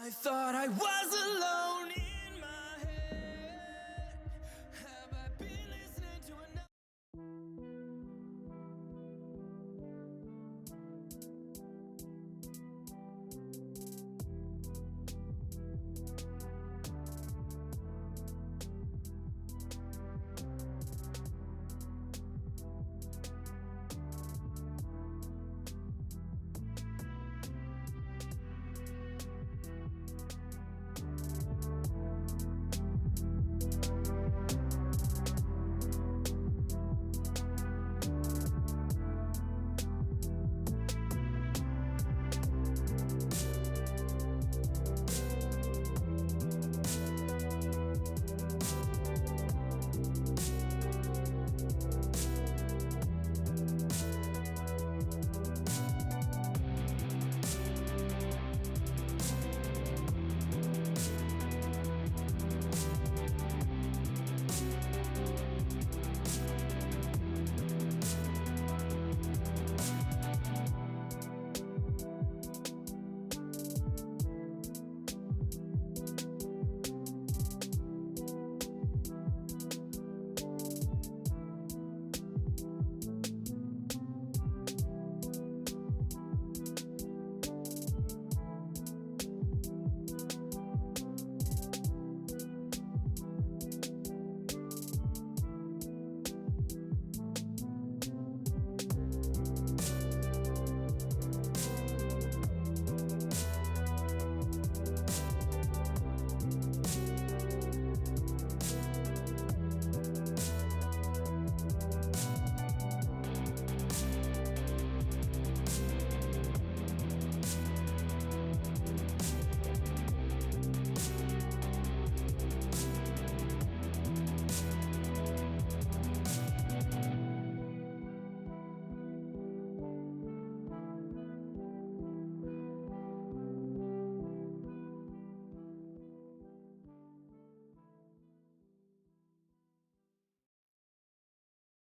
I thought I was alone in my head. Have I been listening to another?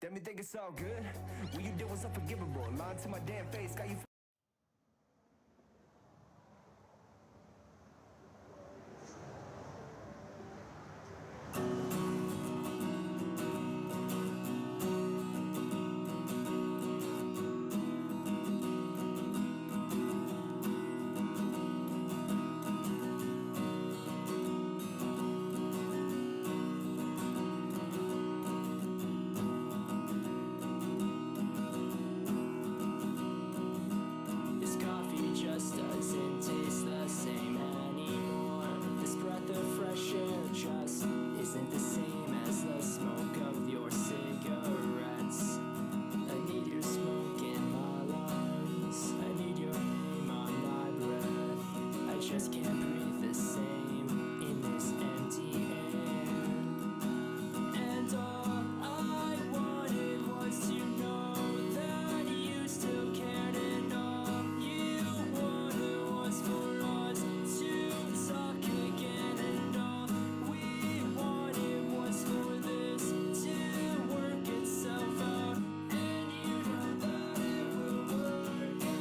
Let me think it's all good. What you did was unforgivable. Lying to my damn face, got you. This coffee just doesn't taste the same anymore. This breath of fresh air just isn't the same as the smoke of your cigarettes. I need your smoke in my lungs. I need your name on my breath. I just can't breathe the same in this empty air. And all I wanted was to know that you still cared, and all you wanted was for us to talk again, and all we wanted was for this to work itself out, and you know that it will work out.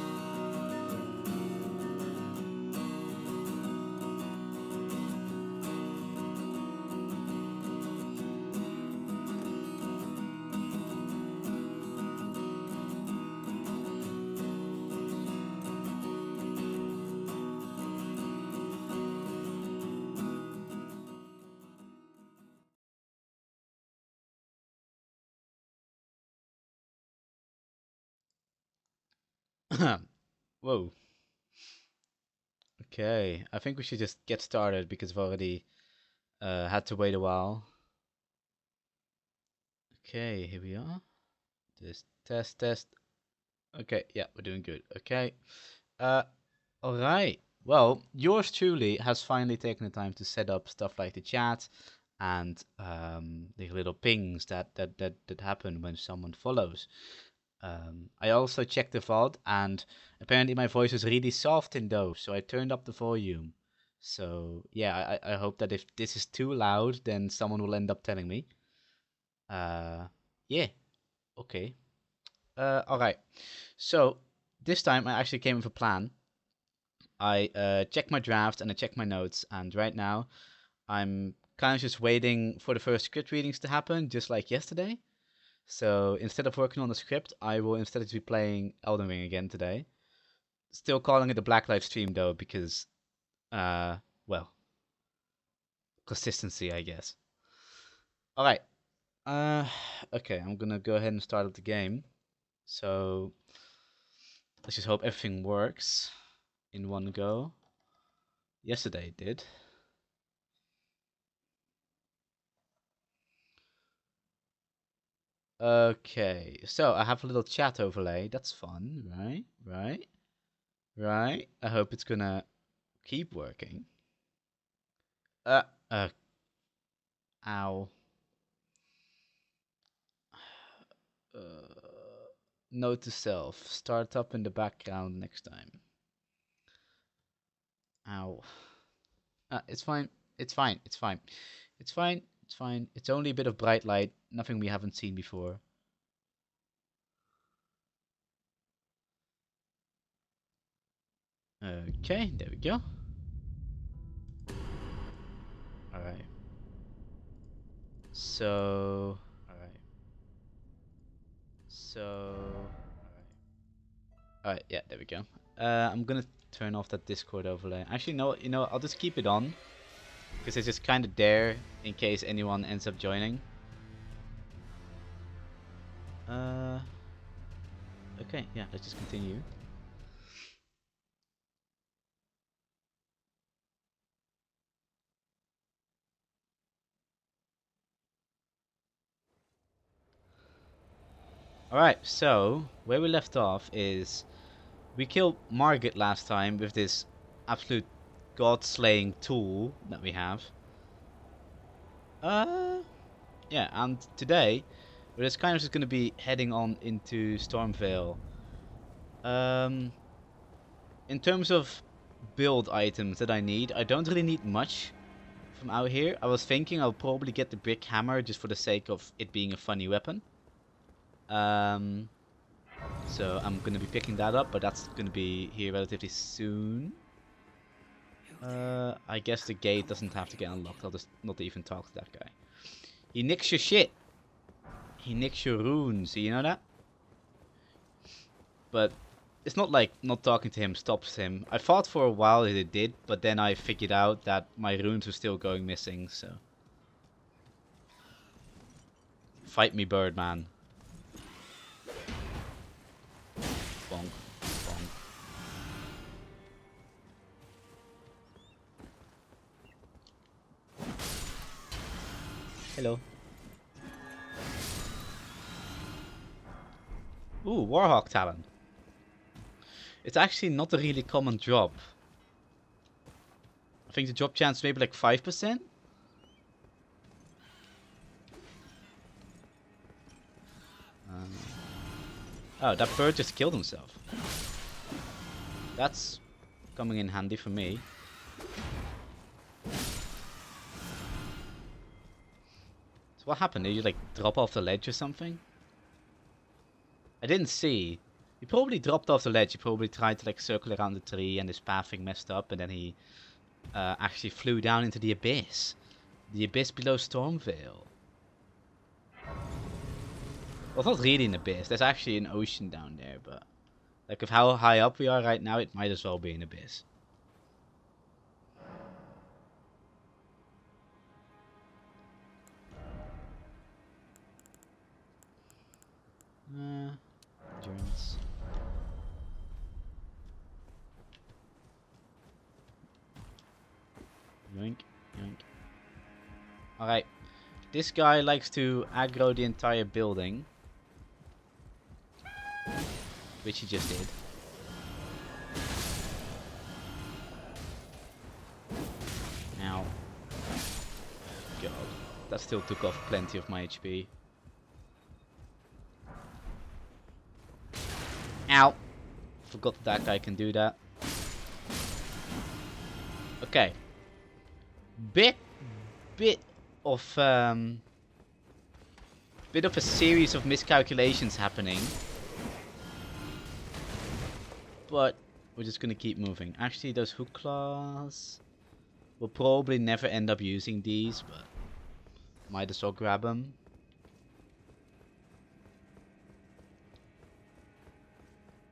Whoa. Okay, I think we should just get started because I've already had to wait a while. Okay, here we are. Just test. Okay, yeah, we're doing good. Okay. Uh, all right. Well, yours truly has finally taken the time to set up stuff like the chat and the little pings that happen when someone follows. I also checked the vault, and apparently my voice is really soft in those, so I turned up the volume. So yeah, I hope that if this is too loud, then someone will end up telling me. Yeah, okay. All right. So this time I actually came with a plan. I check my draft and I check my notes, and right now I'm kind of just waiting for the first script readings to happen, just like yesterday. So instead of working on the script, I will instead just be playing Elden Ring again today. Still calling it the Blacklight stream though, because well, consistency, I guess. All right. Uh, okay, I'm gonna go ahead and start up the game. So let's just hope everything works in one go. Yesterday it did. Okay, so I have a little chat overlay. That's fun, right? Right? Right? I hope it's gonna keep working. Uh, uh, ow. Note to self. Start up in the background next time. Ow. It's fine. It's fine. It's fine. It's fine. It's fine. It's only a bit of bright light. Nothing we haven't seen before. Okay, there we go. Alright. So... Alright. So... Alright, yeah, there we go. I'm gonna turn off that Discord overlay. Actually, no, you know, I'll just keep it on. Because it's just kind of there in case anyone ends up joining. Okay, yeah, let's just continue. Alright, so where we left off is we killed Margit last time with this absolute god-slaying tool that we have. Yeah, and today we're just kind of just going to be heading on into Stormvale. In terms of build items that I need, I don't really need much from out here. I was thinking I'll probably get the brick hammer just for the sake of it being a funny weapon. So I'm gonna be picking that up, but that's gonna be here relatively soon. I guess the gate doesn't have to get unlocked. I'll just not even talk to that guy. He nicks your shit. He nicks your runes. You know that? But it's not like not talking to him stops him. I thought for a while that it did, but then I figured out that my runes were still going missing, so... Fight me, Birdman. Bonk. Bonk. Hello. Ooh, Warhawk Talon. It's actually not a really common drop. I think the drop chance is maybe like 5%. Oh, that bird just killed himself. That's coming in handy for me. So what happened? Did you like drop off the ledge or something? I didn't see. He probably dropped off the ledge. He probably tried to like circle around the tree and his pathing messed up, and then he actually flew down into the abyss. The abyss below Stormvale. Well, it's not really an abyss. There's actually an ocean down there, but like with how high up we are right now, it might as well be an abyss. Endurance. Yoink, yoink. Alright. This guy likes to aggro the entire building. Which he just did. Now. God. That still took off plenty of my HP. Ow. Forgot that guy can do that. Okay. Bit of a series of miscalculations happening. But we're just gonna keep moving. Actually, those hook claws, we'll probably never end up using these, but might as well grab them.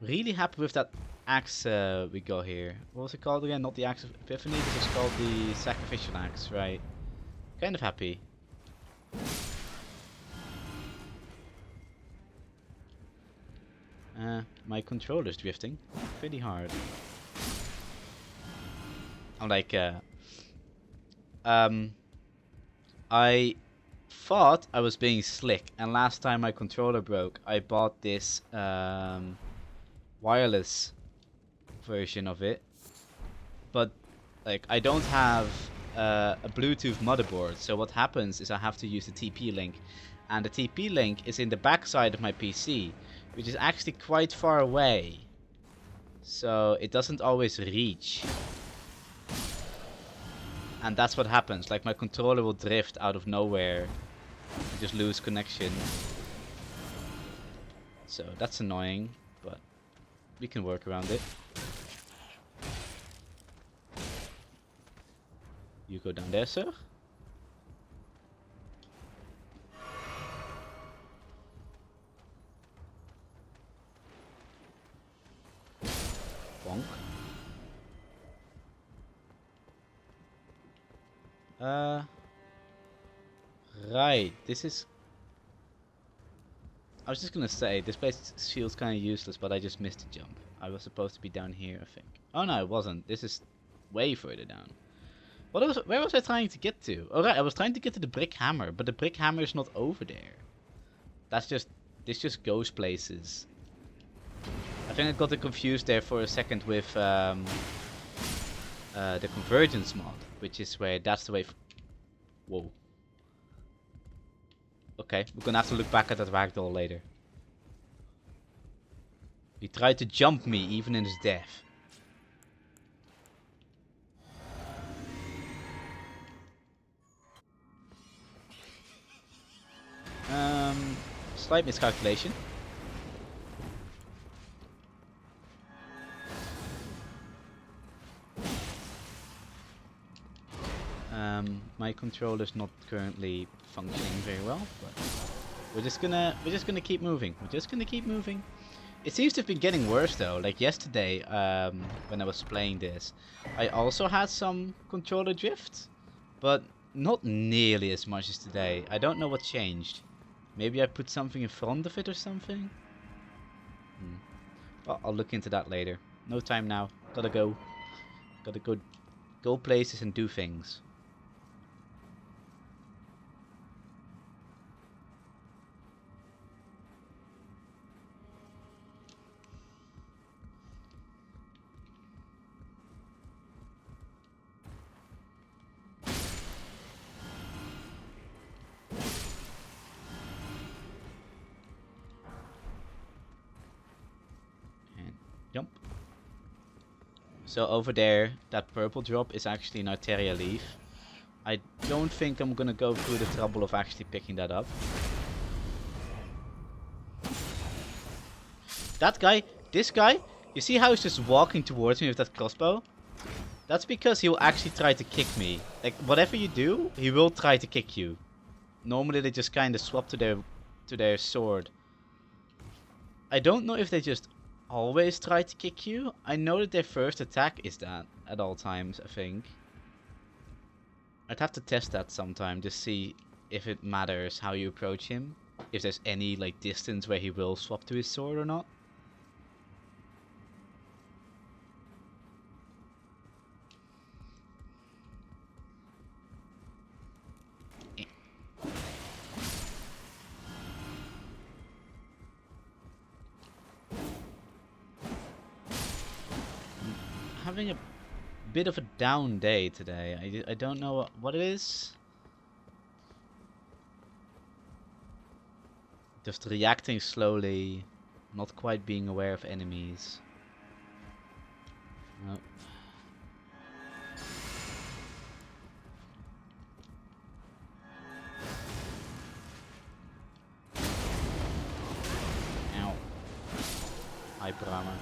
Really happy with that axe we got here. What was it called again? Not the Axe of Epiphany, this is called the Sacrificial Axe, right? Kind of happy. My controller's drifting pretty hard. I'm like, I thought I was being slick, and last time my controller broke, I bought this wireless version of it, but like I don't have a Bluetooth motherboard, so what happens is I have to use the TP-Link, and the TP-Link is in the back side of my PC, which is actually quite far away, so it doesn't always reach. And that's what happens, like my controller will drift out of nowhere and just lose connection. So that's annoying, but we can work around it. You go down there, sir. Bonk. Right, this is... I was just gonna say, this place feels kind of useless, but I just missed a jump. I was supposed to be down here, I think. Oh no, it wasn't. This is way further down. Where was I trying to get to? Oh right, I was trying to get to the brick hammer, but the brick hammer is not over there. This just goes places. I think I got it confused there for a second with the convergence mod, which is where that's the way. Whoa. Okay, we're gonna have to look back at that ragdoll later. He tried to jump me even in his death. Slight miscalculation. My controller's not currently functioning very well, but we're just gonna keep moving. We're just gonna keep moving. It seems to have been getting worse though. Like yesterday, when I was playing this, I also had some controller drift, but not nearly as much as today. I don't know what changed. Maybe I put something in front of it or something? Well, I'll look into that later. No time now. Gotta go. Gotta go places and do things. Jump. So over there, that purple drop is actually an Arteria leaf. I don't think I'm gonna go through the trouble of actually picking that up. That guy, this guy, you see how he's just walking towards me with that crossbow? That's because he will actually try to kick me. Like, whatever you do, he will try to kick you. Normally they just kind of swap to their sword. I don't know if they just always try to kick you. I know that their first attack is that at all times, I think. I'd have to test that sometime to see if it matters how you approach him. If there's any like distance where he will swap to his sword or not. Having a bit of a down day today. I don't know what it is. Just reacting slowly, not quite being aware of enemies. Nope. Ow. Hyper armor.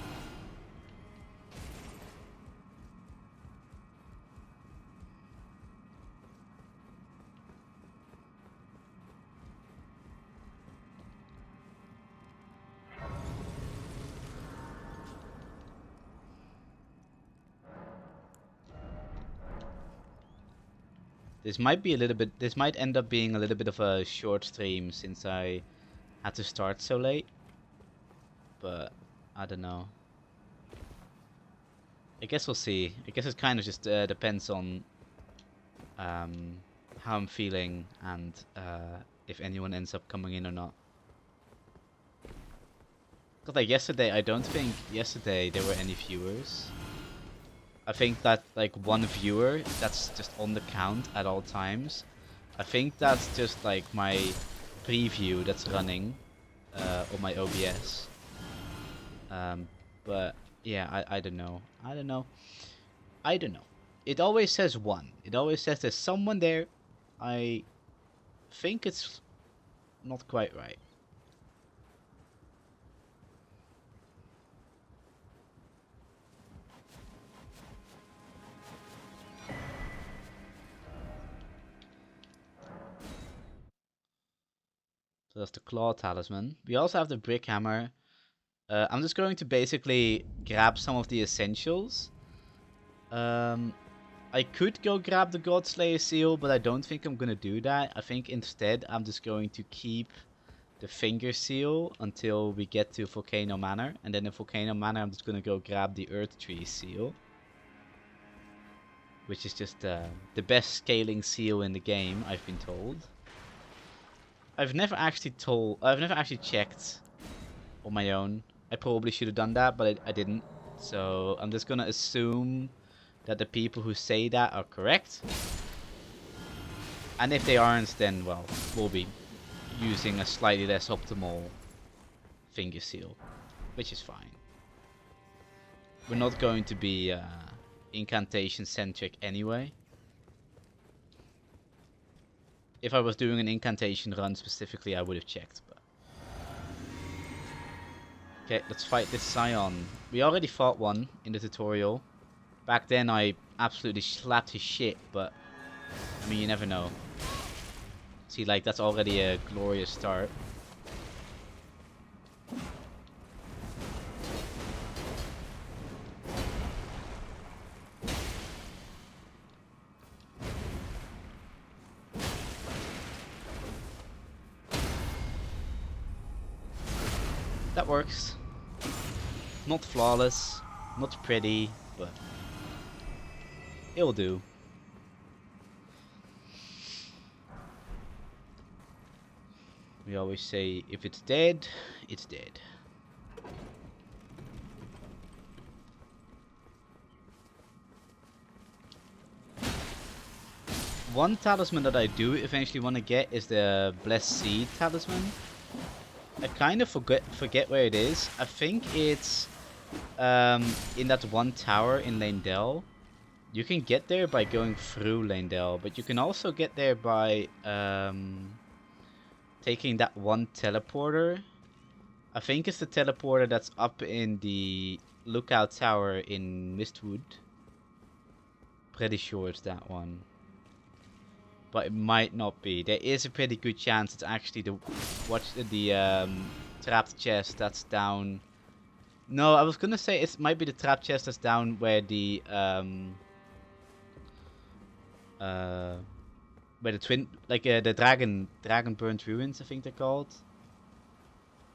This might be a little bit. This might end up being a little bit of a short stream since I had to start so late. But I don't know. I guess we'll see. I guess it kind of just depends on how I'm feeling and if anyone ends up coming in or not. Because like yesterday, I don't think yesterday there were any viewers. I think that like one viewer that's just on the count at all times. I think that's just like my preview that's running on my OBS. But yeah, I don't know. I don't know. I don't know. It always says one. It always says there's someone there. I think it's not quite right. So that's the claw talisman. We also have the brick hammer. I'm just going to basically grab some of the essentials. I could go grab the Godslayer seal, but I don't think I'm gonna do that. I think instead I'm just going to keep the finger seal until we get to Volcano Manor. And then in Volcano Manor I'm just gonna go grab the Earth Tree seal. Which is just the best scaling seal in the game, I've been told. I've never actually checked on my own. I probably should have done that, but I didn't. So I'm just gonna assume that the people who say that are correct. And if they aren't, then, well, we'll be using a slightly less optimal finger seal, which is fine. We're not going to be incantation centric anyway. If I was doing an incantation run specifically, I would have checked. But okay, let's fight this Scion. We already fought one in the tutorial. Back then I absolutely slapped his shit, but I mean, you never know. See, like, that's already a glorious start. That works. Not flawless, not pretty, but it'll do. We always say, if it's dead, it's dead. One talisman that I do eventually want to get is the Blessed Seed talisman. I kind of forget where it is. I think it's in that one tower in Leyndell. You can get there by going through Leyndell, but you can also get there by taking that one teleporter. I think it's the teleporter that's up in the lookout tower in Mistwood. Pretty sure it's that one. But it might not be. There is a pretty good chance it's actually the trapped chest that's down. No, I was gonna say it might be the trapped chest that's down where the twin, like the dragon burnt ruins, I think they're called.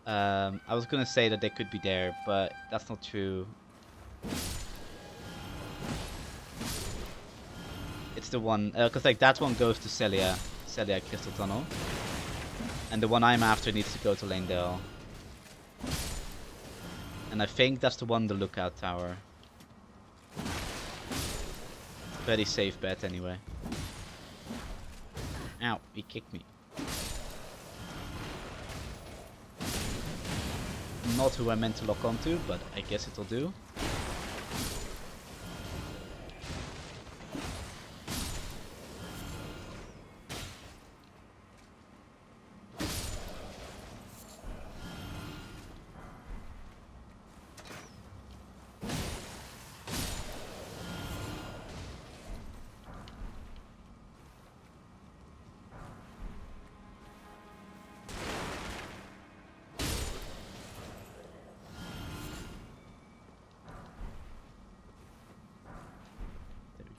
I was gonna say that they could be there, but that's not true. It's the one, because like that one goes to Celia Crystal Tunnel, and the one I'm after needs to go to Leyndell. And I think that's the one, the lookout tower. Pretty safe bet anyway. Ow, he kicked me. Not who I meant to lock onto, but I guess it'll do.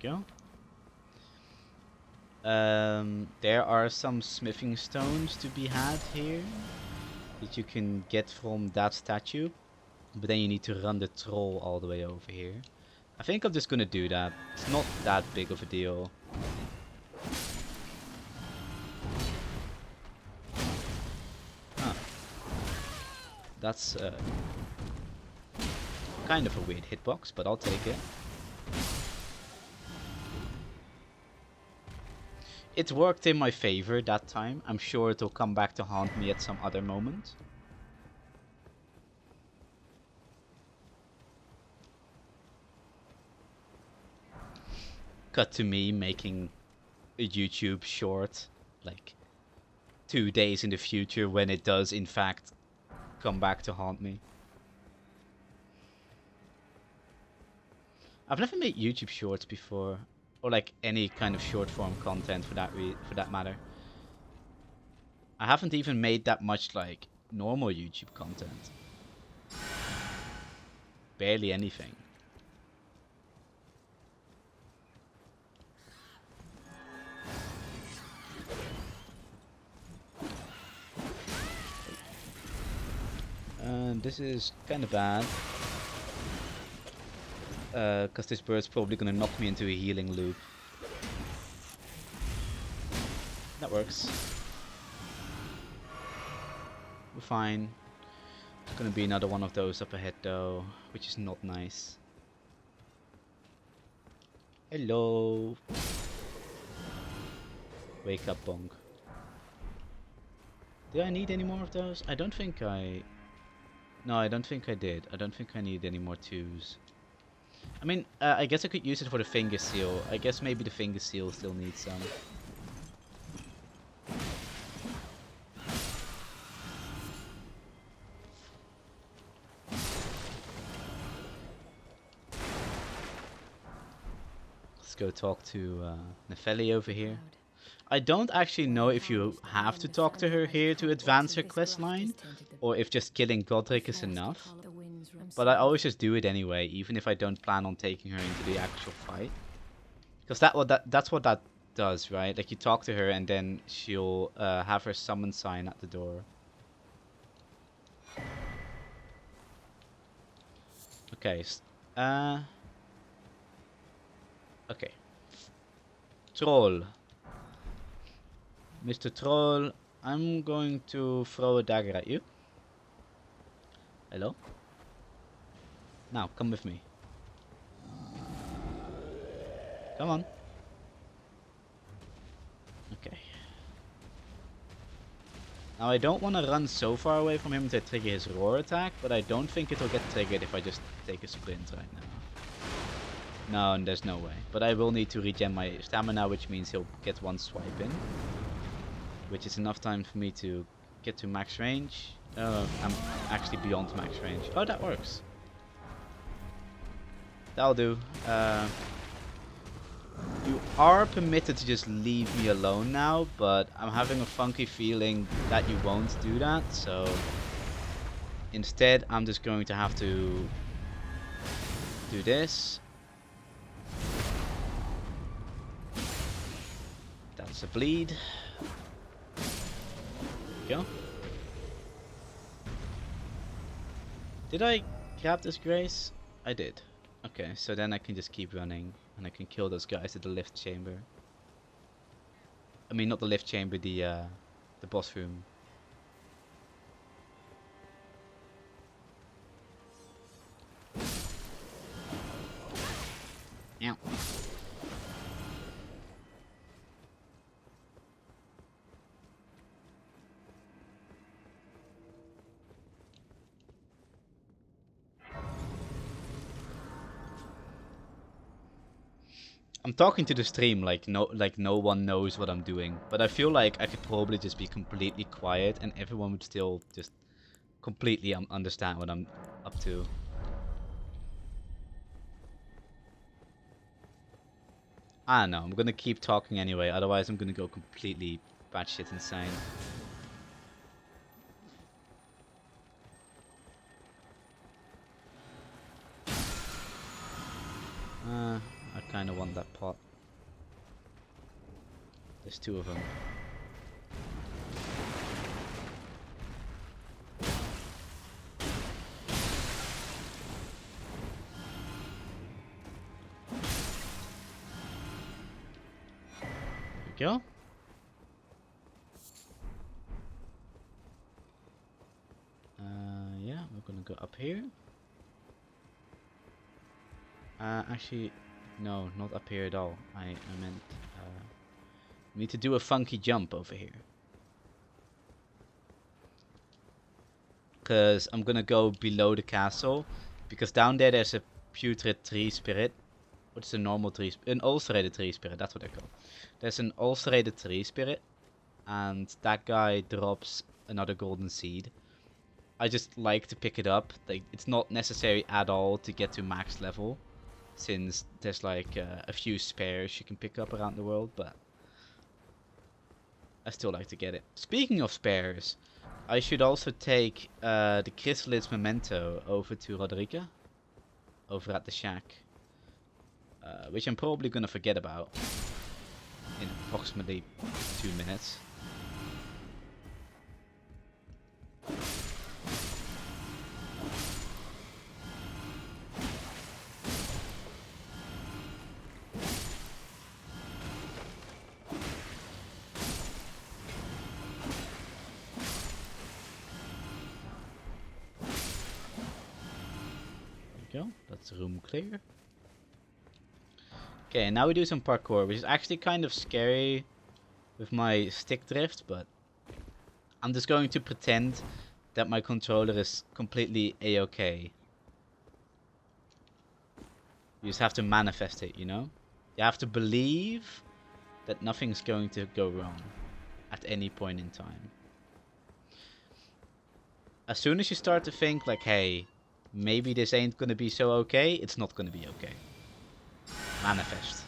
Go. There are some smithing stones to be had here that you can get from that statue, but then you need to run the troll all the way over here. I think I'm just gonna do that. It's not that big of a deal. Huh. That's kind of a weird hitbox, but I'll take it. It worked in my favor that time. I'm sure it'll come back to haunt me at some other moment. Cut to me making a YouTube short, like 2 days in the future when it does in fact come back to haunt me. I've never made YouTube shorts before, or like any kind of short form content for that matter. I haven't even made that much like normal YouTube content. Barely anything. And this is kind of bad. Because this bird's probably gonna knock me into a healing loop. That works. We're fine. There's gonna be another one of those up ahead though, which is not nice. Hello. Wake up, Bonk. Do I need any more of those? I don't think I... No, I don't think I did. I don't think I need any more twos. I mean, I guess I could use it for the finger seal. I guess maybe the finger seal still needs some. Let's go talk to Nefeli over here. I don't actually know if you have to talk to her here to advance her questline, or if just killing Godric is enough. But I always just do it anyway, even if I don't plan on taking her into the actual fight. Because that's what that does, right? Like you talk to her and then she'll have her summon sign at the door. Okay. Okay. Troll. Mr. Troll, I'm going to throw a dagger at you. Hello? Now, come with me. Come on. Okay. Now, I don't want to run so far away from him to trigger his roar attack, but I don't think it'll get triggered if I just take a sprint right now. No, and there's no way. But I will need to regen my stamina, which means he'll get one swipe in. Which is enough time for me to get to max range. I'm actually beyond max range. Oh, that works. That'll do. You are permitted to just leave me alone now, but I'm having a funky feeling that you won't do that, so instead I'm just going to have to do this. That's a bleed. Go. Did I grab this grace? I did. Okay, so then I can just keep running and I can kill those guys at the lift chamber. I mean, not the lift chamber, the boss room. Ow. I'm talking to the stream like no one knows what I'm doing, but I feel like I could probably just be completely quiet and everyone would still just completely understand what I'm up to. I don't know, I'm gonna keep talking anyway, otherwise I'm gonna go completely batshit insane. I kinda want that pot. There's 2 of them. There we go. Yeah, we're gonna go up here. Actually, no, not up here at all. I meant we need to do a funky jump over here. Because I'm gonna go below the castle. Because down there's a putrid tree spirit. What's a normal tree? An ulcerated tree spirit, that's what they're called. There's an ulcerated tree spirit. And that guy drops another golden seed. I just like to pick it up. Like, it's not necessary at all to get to max level. Since there's like a few spares you can pick up around the world. But I still like to get it. Speaking of spares, I should also take the Chrysalis Memento over to Roderica. Over at the shack. Which I'm probably gonna forget about in approximately 2 minutes. Go. That's room clear. Okay, now we do some parkour, which is actually kind of scary with my stick drift, but I'm just going to pretend that my controller is completely a-okay. You just have to manifest it, you know? You have to believe that nothing's going to go wrong at any point in time. As soon as you start to think like, hey, maybe this ain't gonna be so okay, it's not gonna be okay. Manifest.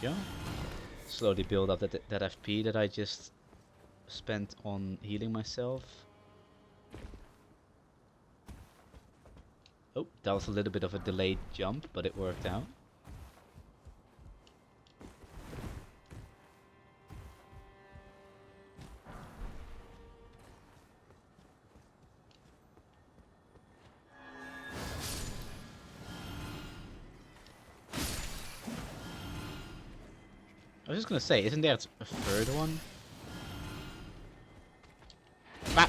There we go. Slowly build up that FP that I just spent on healing myself. Oh, that was a little bit of a delayed jump, but it worked out. I was just gonna say, isn't there a third one? Ah!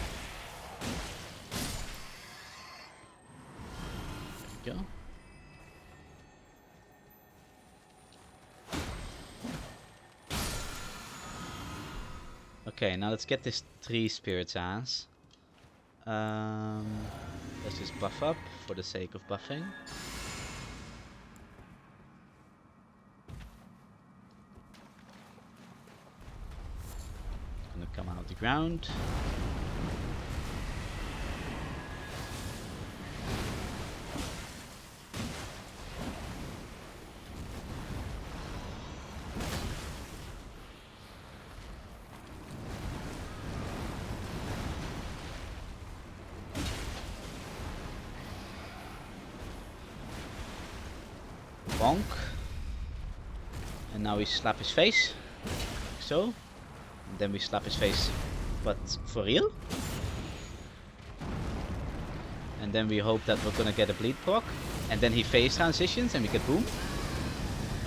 There we go. Okay, now let's get this tree spirit's ass. Let's just buff up for the sake of buffing. Gonna come out of the ground. Bonk. And now we slap his face. Like so. And then we slap his face. But for real? And then we hope that we're gonna get a bleed proc. And then he phase transitions and we get boom.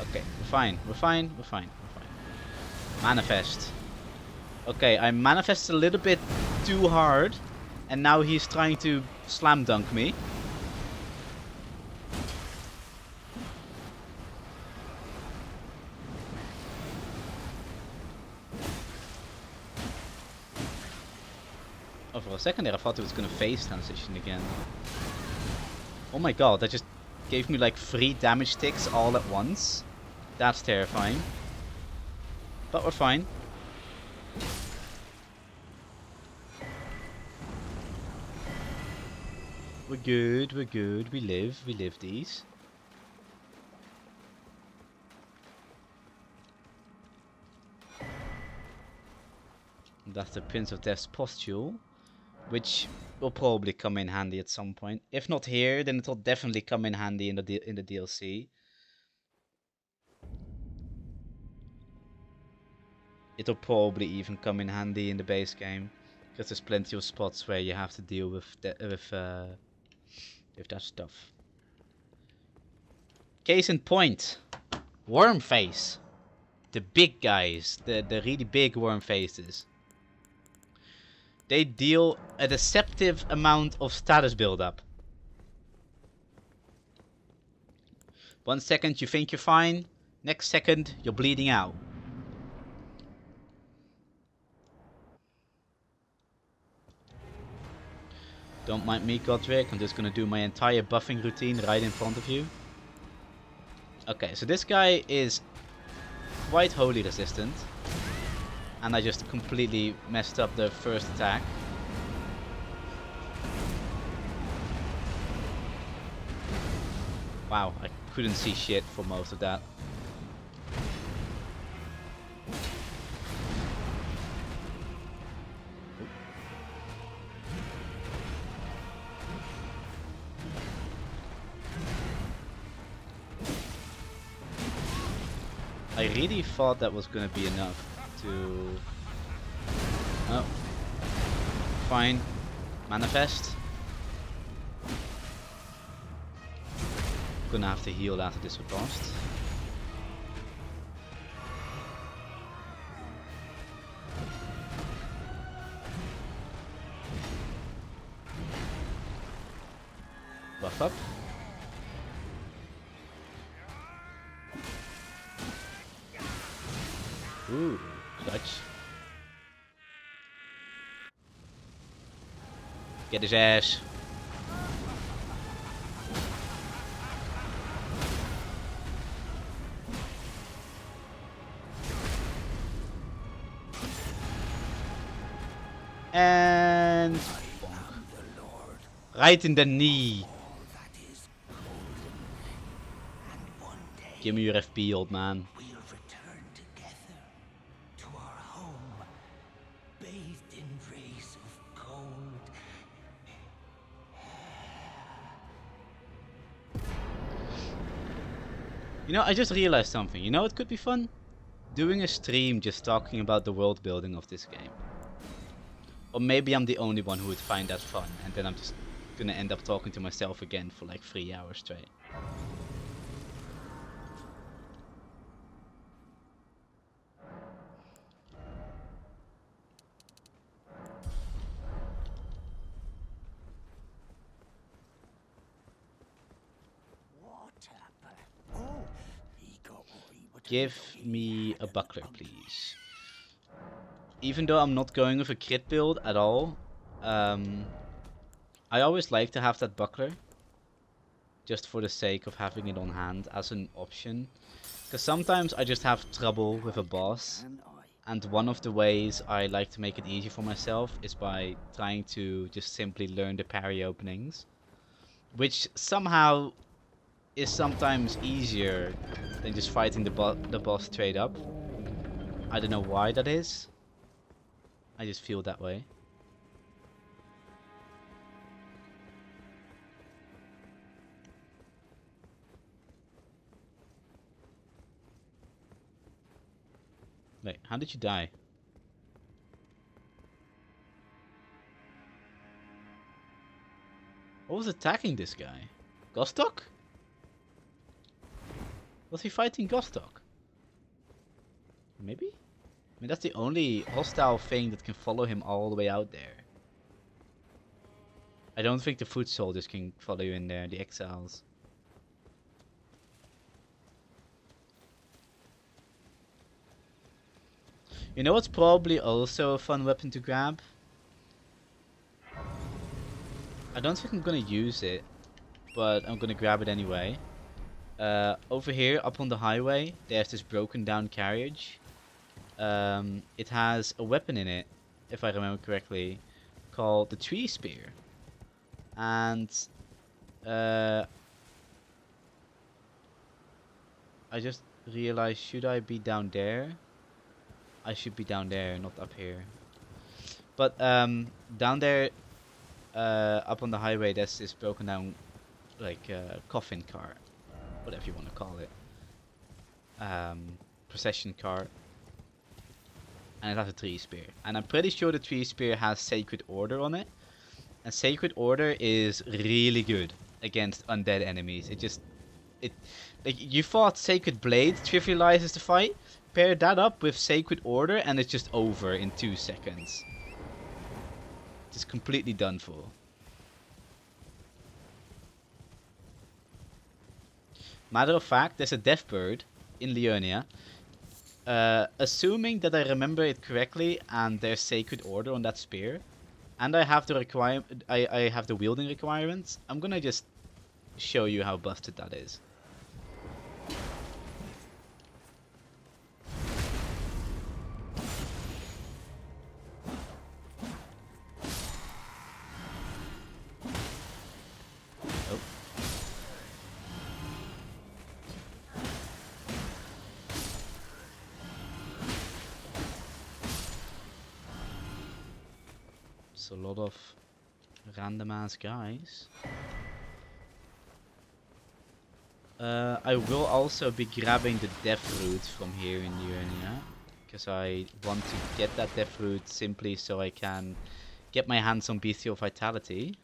Okay, we're fine. We're fine. We're fine. We're fine. Manifest. Okay, I manifested a little bit too hard. And now he's trying to slam dunk me. Oh, for a second there I thought it was gonna phase transition again. Oh my god, that just gave me like 3 damage ticks all at once. That's terrifying. But we're fine. We're good, we're good. We live these. That's the Prince of Death's postule. which will probably come in handy at some point. If not here, then it'll definitely come in handy in the DLC. It'll probably even come in handy in the base game, because there's plenty of spots where you have to deal with that stuff. Case in point, worm face. The big guys, the really big worm faces. They deal a deceptive amount of status buildup. 1 second you think you're fine, next second you're bleeding out. Don't mind me, Godric, I'm just gonna do my entire buffing routine right in front of you. Okay, so this guy is quite holy resistant. And I just completely messed up the first attack. Wow, I couldn't see shit for most of that. I really thought that was gonna be enough to... Oh. Fine. Manifest. Gonna have to heal after this cost. Buff up. Ooh, clutch. Get his ass. And right in the knee. Give me your FP, old man. We'll return together to our home, bathed in rays of gold. You know, I just realized something. You know it could be fun? Doing a stream just talking about the world building of this game. Or maybe I'm the only one who would find that fun, and then I'm just gonna end up talking to myself again for like 3 hours straight. Give me a buckler, please. Even though I'm not going with a crit build at all, I always like to have that buckler. Just for the sake of having it on hand as an option. Because sometimes I just have trouble with a boss. And one of the ways I like to make it easy for myself is by trying to just simply learn the parry openings. Which somehow is sometimes easier than just fighting the boss straight up. I don't know why that is. I just feel that way. Wait, how did you die? What was attacking this guy? Gostok? Was he fighting Gostok? Maybe? I mean, that's the only hostile thing that can follow him all the way out there. I don't think the foot soldiers can follow you in there, the exiles. You know what's probably also a fun weapon to grab? I don't think I'm gonna use it, but I'm gonna grab it anyway. Over here, up on the highway, there's this broken down carriage. It has a weapon in it, if I remember correctly, called the tree spear. And I just realized, should I be down there? I should be down there, not up here. But down there up on the highway, there's this broken down, like, coffin car, whatever you want to call it. Procession car. And it has a tree spear. And I'm pretty sure the tree spear has Sacred Order on it. And Sacred Order is really good against undead enemies. Like, you thought Sacred Blade trivializes the fight. Pair that up with Sacred Order and it's just over in 2 seconds. Just completely done for. Matter of fact, there's a death bird in Leonia. Assuming that I remember it correctly and there's Sacred Order on that spear, and I have the I have the wielding requirements, I'm gonna just show you how busted that is. Oh. It's a lot of random ass guys. I will also be grabbing the death root from here in Urania, because I want to get that death root simply so I can get my hands on bestial vitality.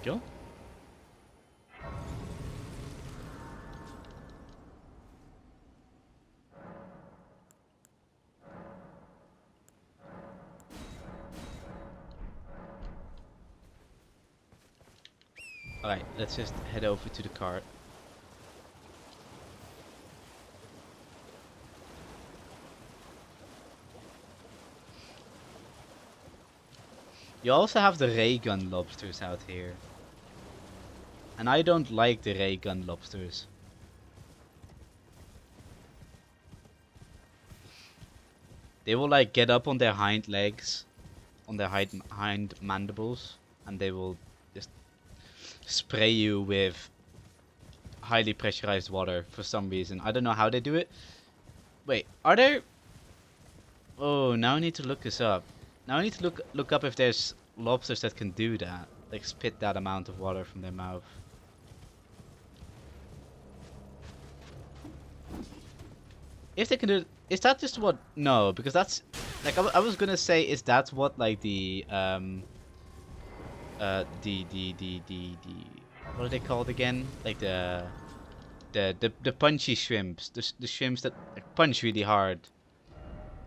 Go. Alright, let's just head over to the cart. You also have the ray gun lobsters out here. And I don't like the ray gun lobsters. They will like get up on their hind legs, on their hind mandibles, and they will just spray you with highly pressurized water for some reason. I don't know how they do it. Wait, are there... Oh, now I need to look this up. Now I need to look up if there's lobsters that can do that. Like spit that amount of water from their mouth. If they can do... Is that just what... No, because that's... Like, I was gonna say, is that what, like, the... What are they called again? Like, the punchy shrimps. The shrimps that like, punch really hard.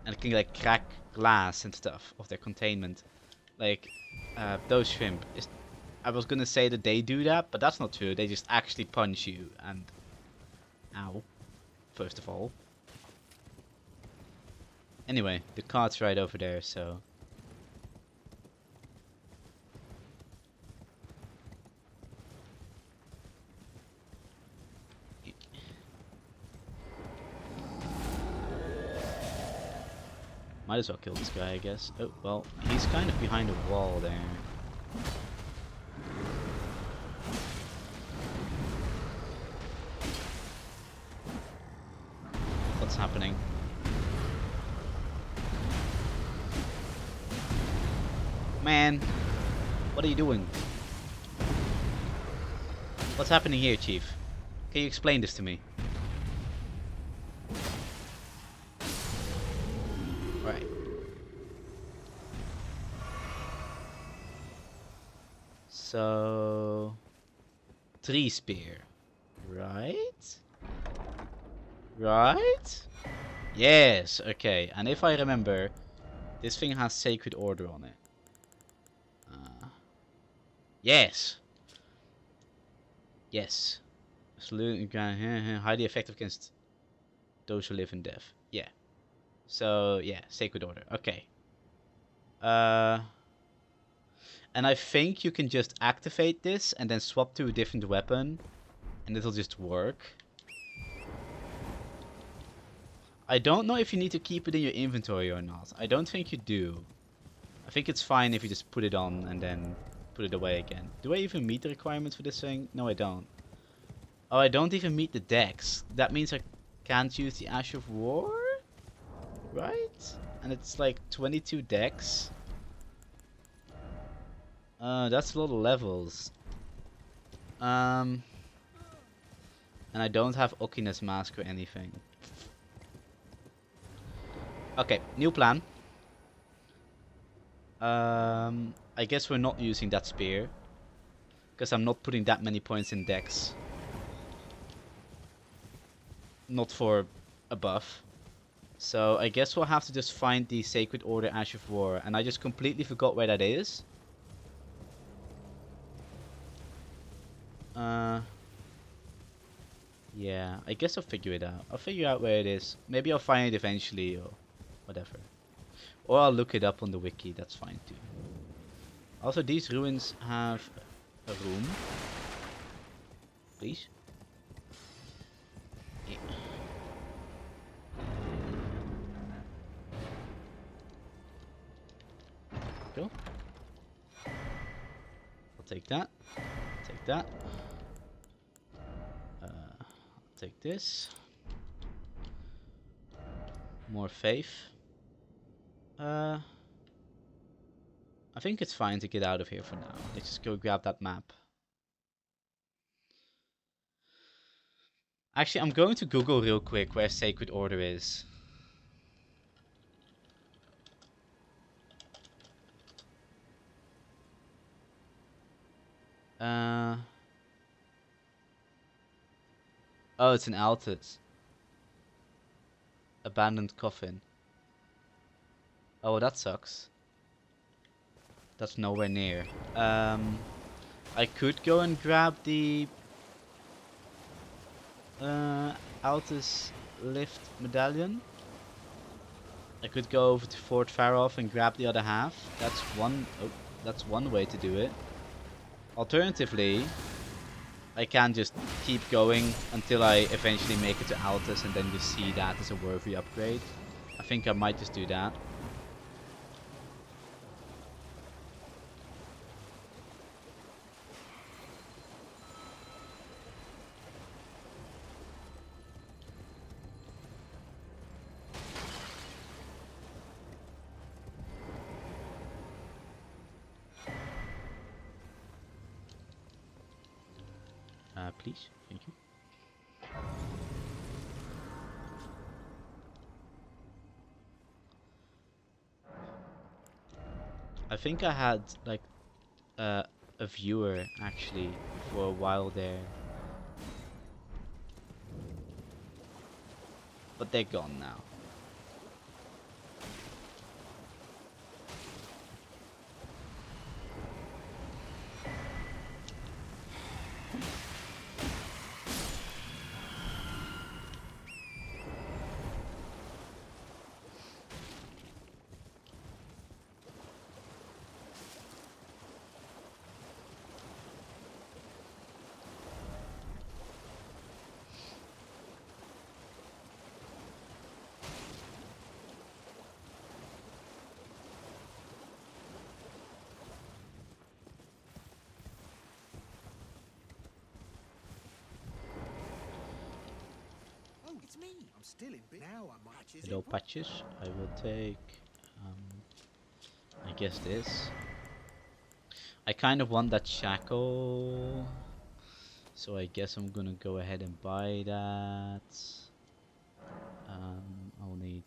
And can, like, crack glass and stuff of their containment. Like, those shrimp. I was gonna say that they do that, but that's not true. They just actually punch you and... Ow. First of all. Anyway, the cart's right over there, so... Might as well kill this guy, I guess. Oh, well, he's kind of behind a wall there. What's happening? Man, what are you doing? What's happening here, Chief? Can you explain this to me? Right. So... Tree spear. Right? Right? Yes, okay. And if I remember, this thing has Sacred Order on it. Yes. Yes. Highly effective against those who live in death. Yeah. So, yeah, Sacred Order. Okay. And I think you can just activate this and then swap to a different weapon. And it'll just work. I don't know if you need to keep it in your inventory or not. I don't think you do. I think it's fine if you just put it on and then put it away again. Do I even meet the requirements for this thing? No, I don't. Oh, I don't even meet the decks. That means I can't use the Ash of War? Right? And it's like 22 decks. That's a lot of levels. And I don't have Okiness Mask or anything. Okay, new plan. I guess we're not using that spear. Because I'm not putting that many points in decks. Not for a buff. So I guess we'll have to just find the Sacred Order Ash of War. And I just completely forgot where that is. Yeah, I guess I'll figure it out. I'll figure out where it is. Maybe I'll find it eventually or whatever. Or I'll look it up on the wiki, that's fine too. Also, these ruins have a room. Please. Yeah. Go. I'll take that. Take that. I'll take this. More faith. I think it's fine to get out of here for now. Let's just go grab that map. Actually, I'm going to Google real quick where Sacred Order is. Oh, it's in Altus. Abandoned coffin. Oh, that sucks. That's nowhere near. I could go and grab the Altus lift medallion. I could go over to Fort Farof and grab the other half. That's one way to do it. Alternatively, I can just keep going until I eventually make it to Altus and then just see that as a worthy upgrade. I think I might just do that. Please, thank you. I think I had like a viewer actually for a while there, but they're gone now. It's me. I'm still in bed. Now I might. Hello patches. I will take I guess this. I kind of want that shackle, so I guess I'm gonna go ahead and buy that. I'll need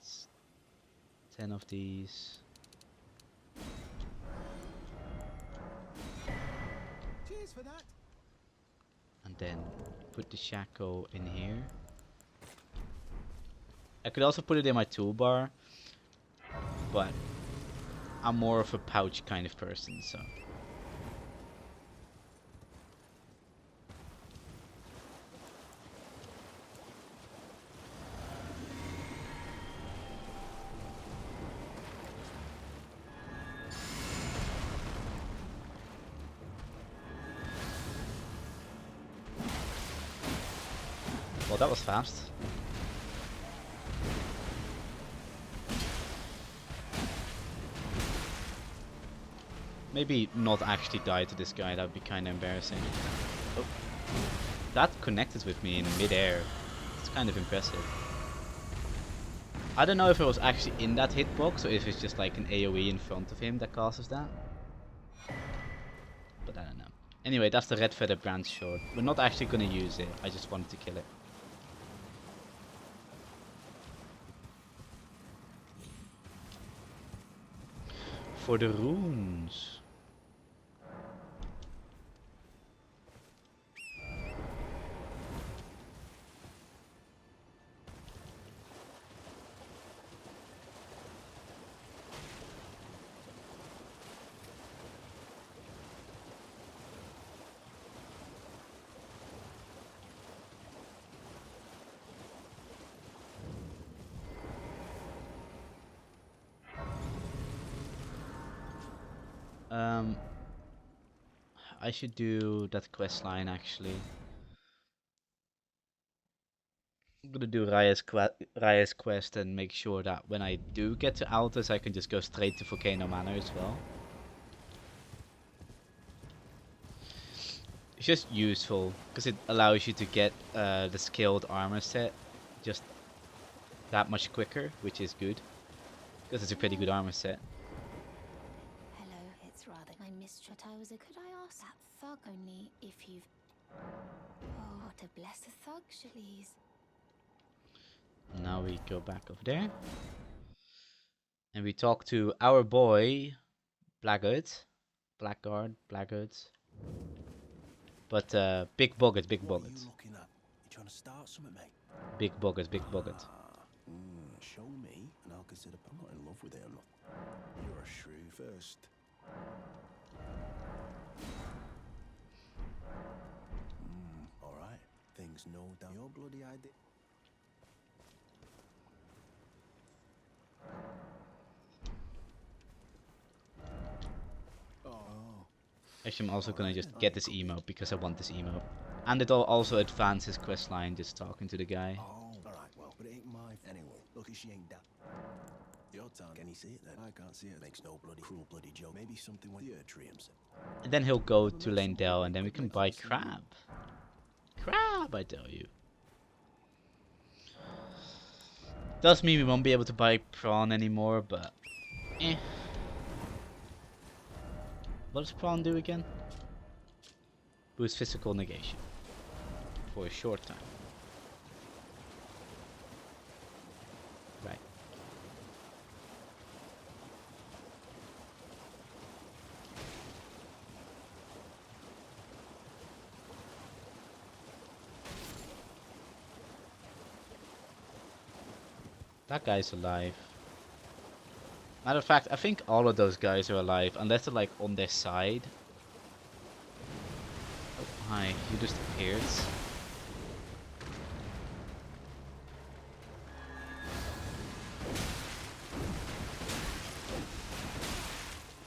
10 of these. Cheers for that. And then put the shackle in here. I could also put it in my toolbar, but I'm more of a pouch kind of person, so. Well, that was fast. Maybe not actually die to this guy, that would be kind of embarrassing. Oh. That connected with me in midair. It's kind of impressive. I don't know if it was actually in that hitbox or if it's just like an AoE in front of him that causes that. But I don't know. Anyway, that's the red feather branch sword. We're not actually going to use it. I just wanted to kill it. For the runes. I should do that quest line actually. I'm gonna do Raya's quest and make sure that when I do get to Altus, I can just go straight to Volcano Manor as well. It's just useful because it allows you to get the skilled armor set just that much quicker, which is good because it's a pretty good armor set. Hello, it's rather. I missed what I was. Could I ask that thug only if you've. Oh, to bless a thug, please. Now we go back over there. And we talk to our boy, Blackguard. Blackguard. But, Big Boggart. What are you looking at? You trying to start something, mate? Big Boggart. Show me, and I'll consider. I'm not in love with it, I'm not. You're a shrew first. Alright. Things no doubt. Your bloody idea. Oh. Actually, I'm also gonna just get this emote because I want this emote. And it'll also advance his questline just talking to the guy. Oh, alright, well, but it ain't my. Anyway, lucky she ain't that. Your tongue, can you see it then? I can't see it. Makes no bloody cruel bloody joke. Maybe something with your dreams. And then he'll go to Lendell and then we can buy crab. Crab, I tell you. Does mean we won't be able to buy prawn anymore, but eh. What does prawn do again? Boost physical negation for a short time. Right. That guy's alive. Matter of fact, I think all of those guys are alive, unless they're like on their side. Oh, hi, you just appeared.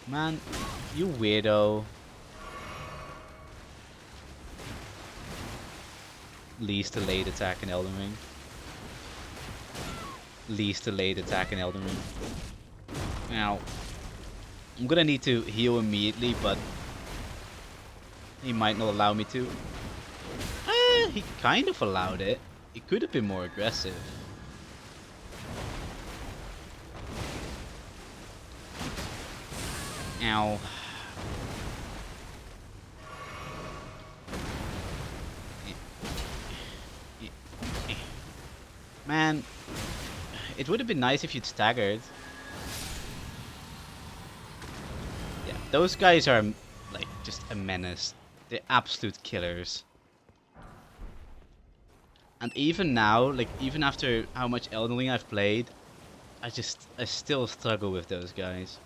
Man, you weirdo. Least delayed attack in Elden Ring. Least delayed attack in Elden Ring. Now, I'm gonna need to heal immediately, but he might not allow me to. He kind of allowed it. He could have been more aggressive. Ow. Man, it would have been nice if you'd staggered. Yeah, those guys are like just a menace. They're absolute killers. And even now, like even after how much Elden Ring I've played, I still struggle with those guys.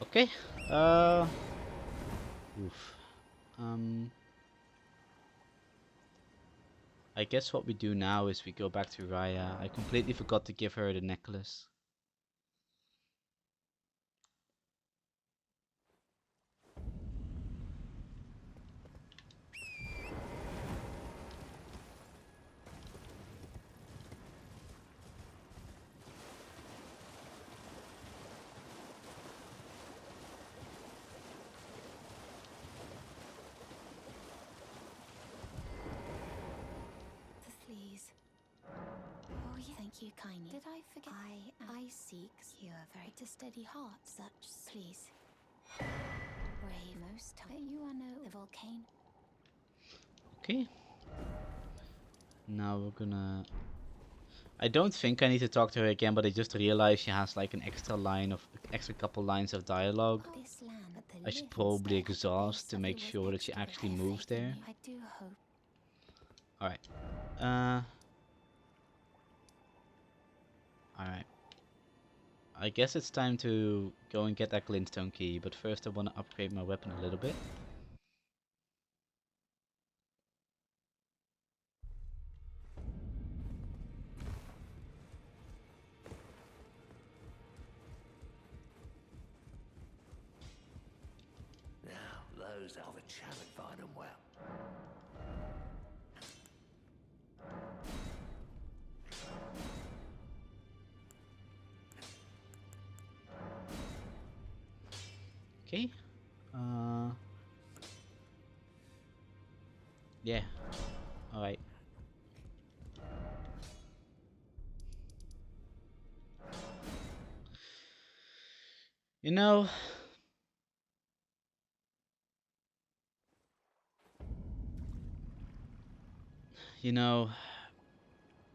Okay. Oof. I guess what we do now is we go back to Raya. I completely forgot to give her the necklace. The fleas. Oh, yeah. Thank you kindly. Did I forget? I seek. You are very to steady heart. Such, please. Brave most time. You are no the volcano. Okay. Now we're gonna... I don't think I need to talk to her again, but I just realized she has like an extra couple lines of dialogue. This land, but the I should live probably instead. exhaust to Yes, make it was sure that she extra, but actually I have moves faith in there. you. I do hope. Alright. Alright. I guess it's time to go and get that glintstone key, but first I want to upgrade my weapon a little bit. Now, those are the challenge. Find them well. Okay. Yeah. Alright. You know,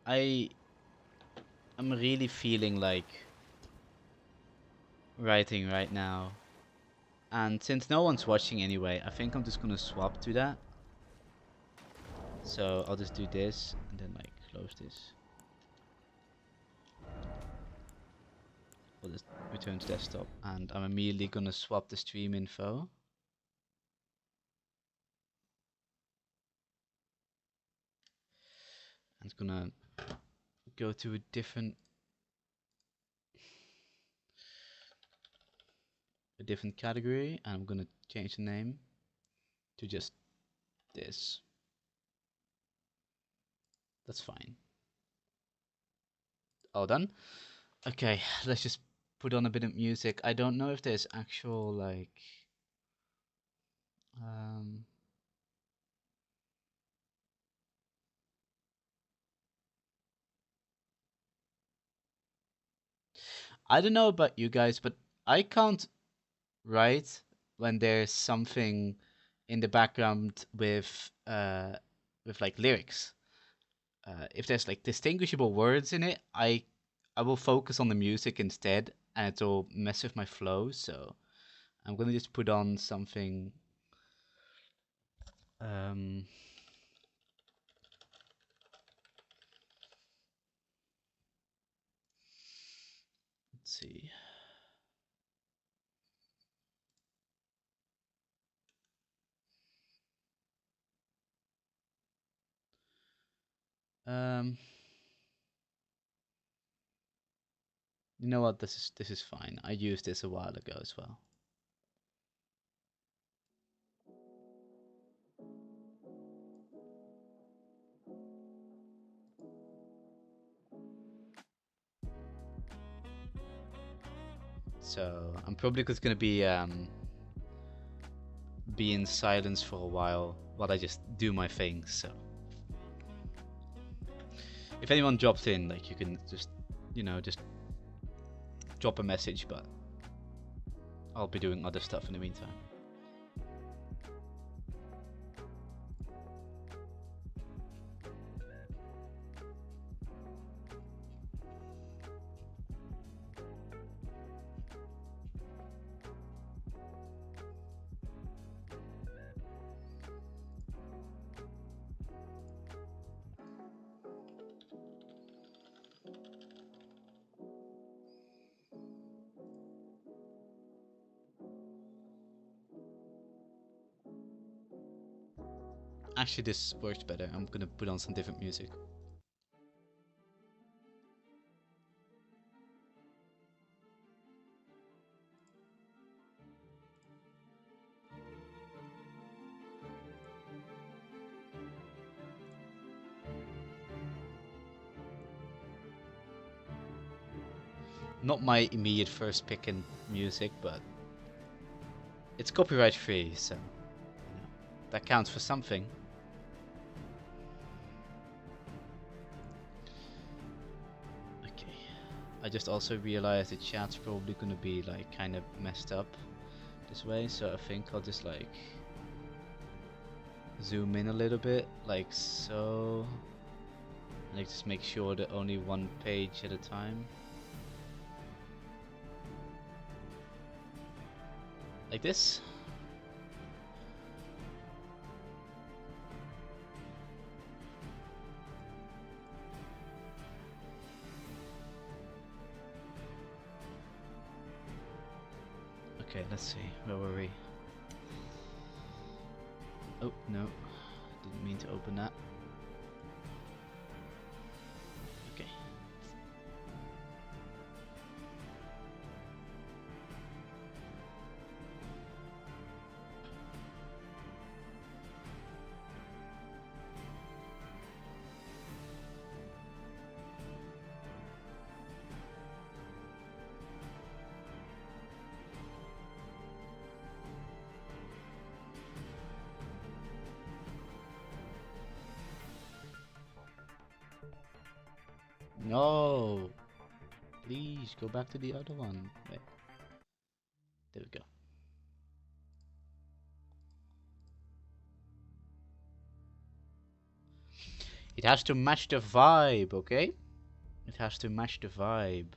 I am really feeling like writing right now. And since no one's watching anyway, I think I'm just gonna swap to that. So I'll just do this and then like close this. We'll just return to desktop and I'm immediately gonna swap the stream info. And it's gonna go to a different category and I'm gonna change the name to just this. That's fine. All done. Okay, let's just put on a bit of music. I don't know if there's actual like I don't know about you guys, but I can't write when there's something in the background with like lyrics. If there's like distinguishable words in it, I will focus on the music instead, and it'll mess with my flow. So I'm gonna just put on something. Let's see. You know what? This is fine. I used this a while ago as well. So I'm probably just gonna be in silence for a while I just do my thing. So if anyone drops in, like you can just just drop a message, but I'll be doing other stuff in the meantime. Actually, this works better. I'm gonna put on some different music. Not my immediate first pick in music, but it's copyright free, so you know, that counts for something. Okay, I just also realized the chat's probably gonna be like kind of messed up this way, so I think I'll just like zoom in a little bit, like so, and like just make sure that only one page at a time. Like this. Okay, let's see. Where were we? Oh, no. Didn't mean to open that. Okay. No! Please, go back to the other one. Wait. There we go. It has to match the vibe, okay? It has to match the vibe.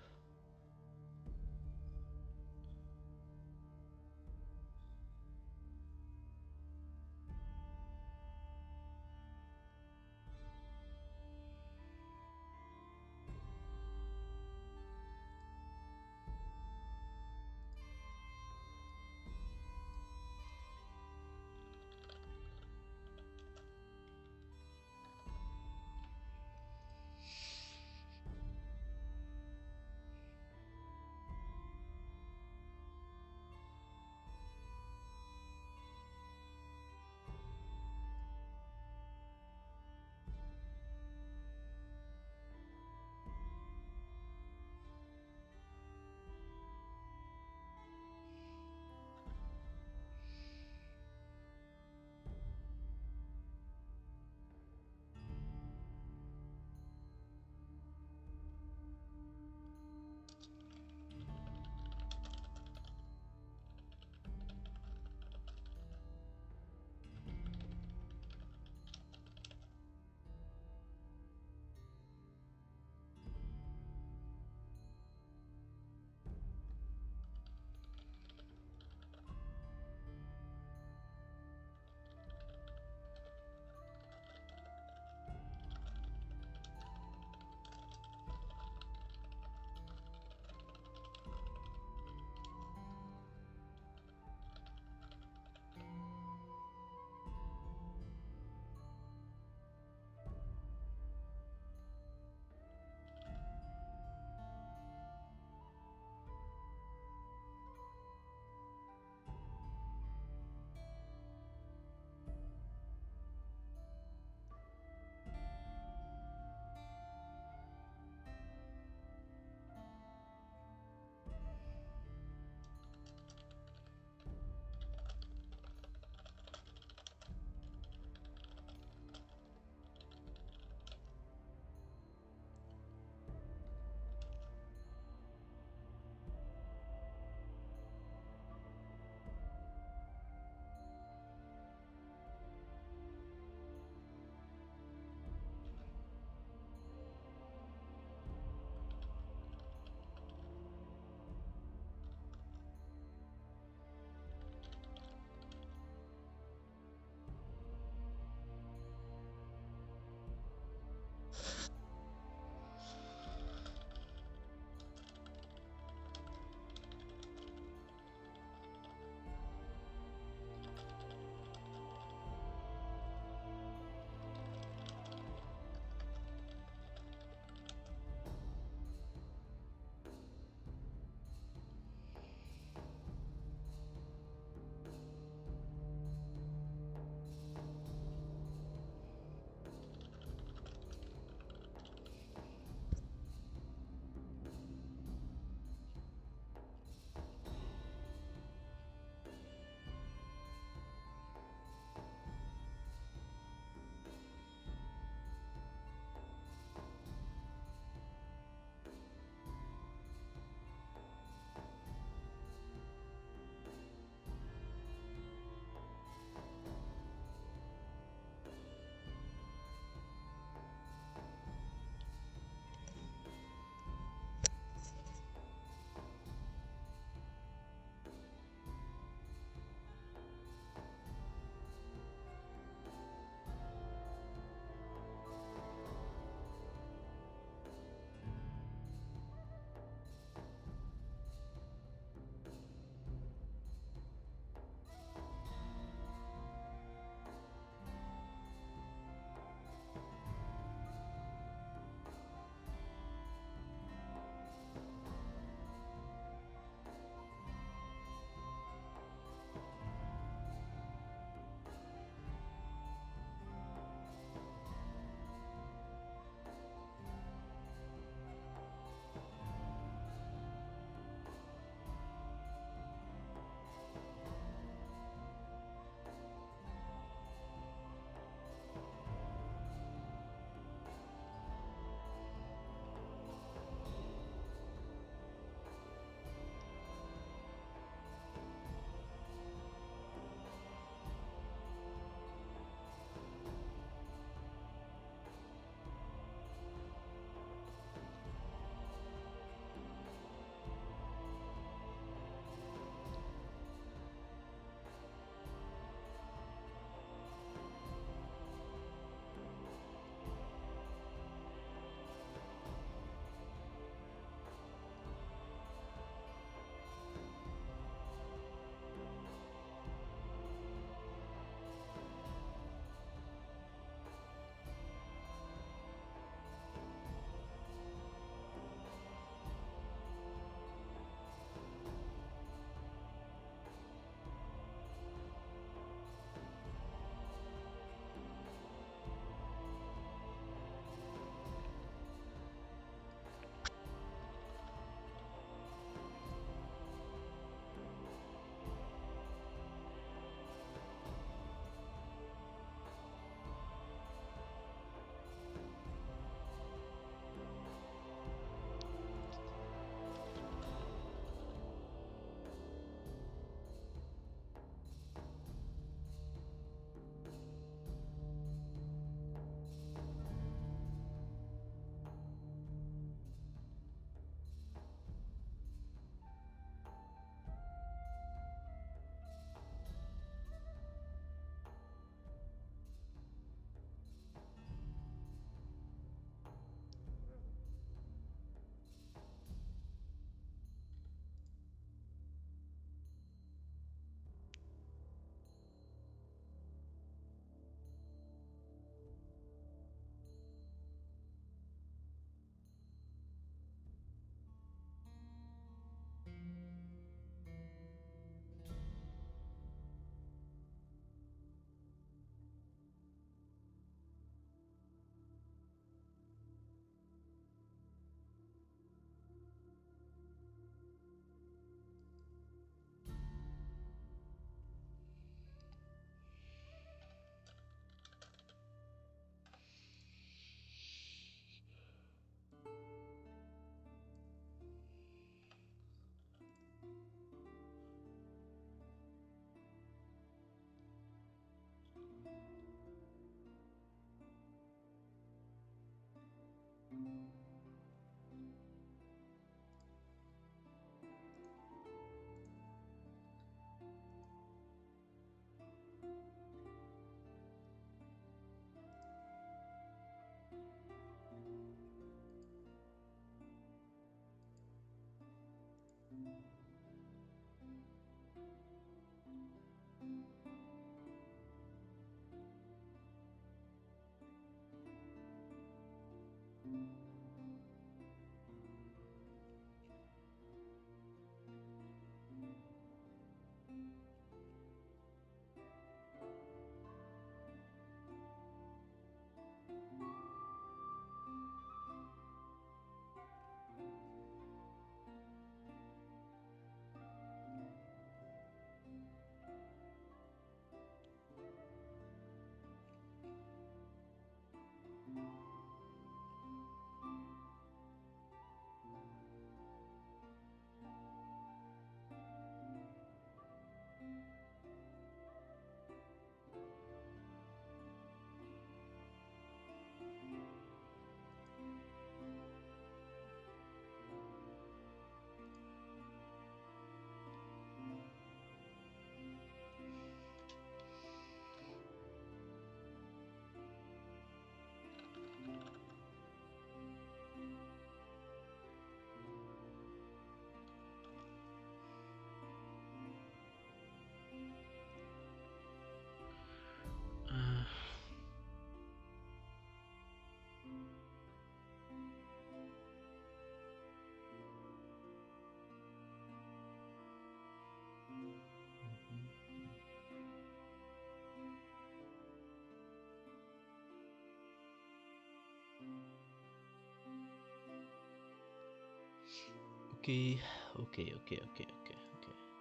Okay.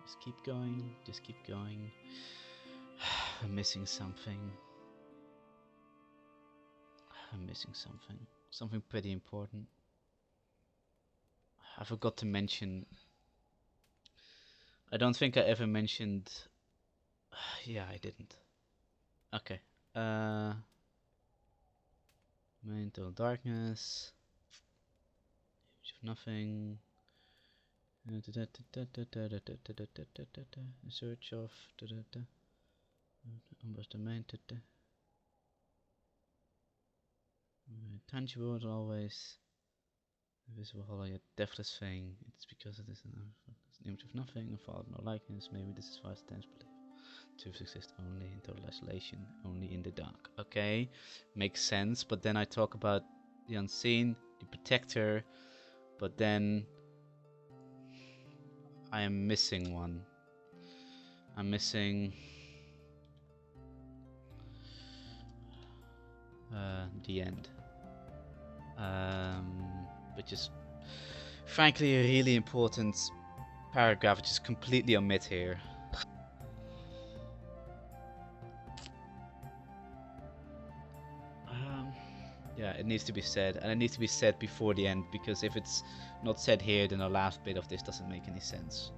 Just keep going. Just keep going. I'm missing something. I'm missing something. Something pretty important. I forgot to mention. I don't think I ever mentioned. Yeah, I didn't. Okay. Mental darkness. Image of nothing. Search of. Almost the main. Tangible is always. Invisible hollow yet deathless thing. It's because it is an image of nothing, a fault, no likeness. Maybe this is why it stands belief. Truth exists only in total isolation, only in the dark. Okay, makes sense. But then I talk about the unseen, the protector, but then I am missing one. I'm missing the end, which is frankly a really important paragraph, which is completely omit here. Yeah, it needs to be said, and it needs to be said before the end, because if it's not said here, then the last bit of this doesn't make any sense.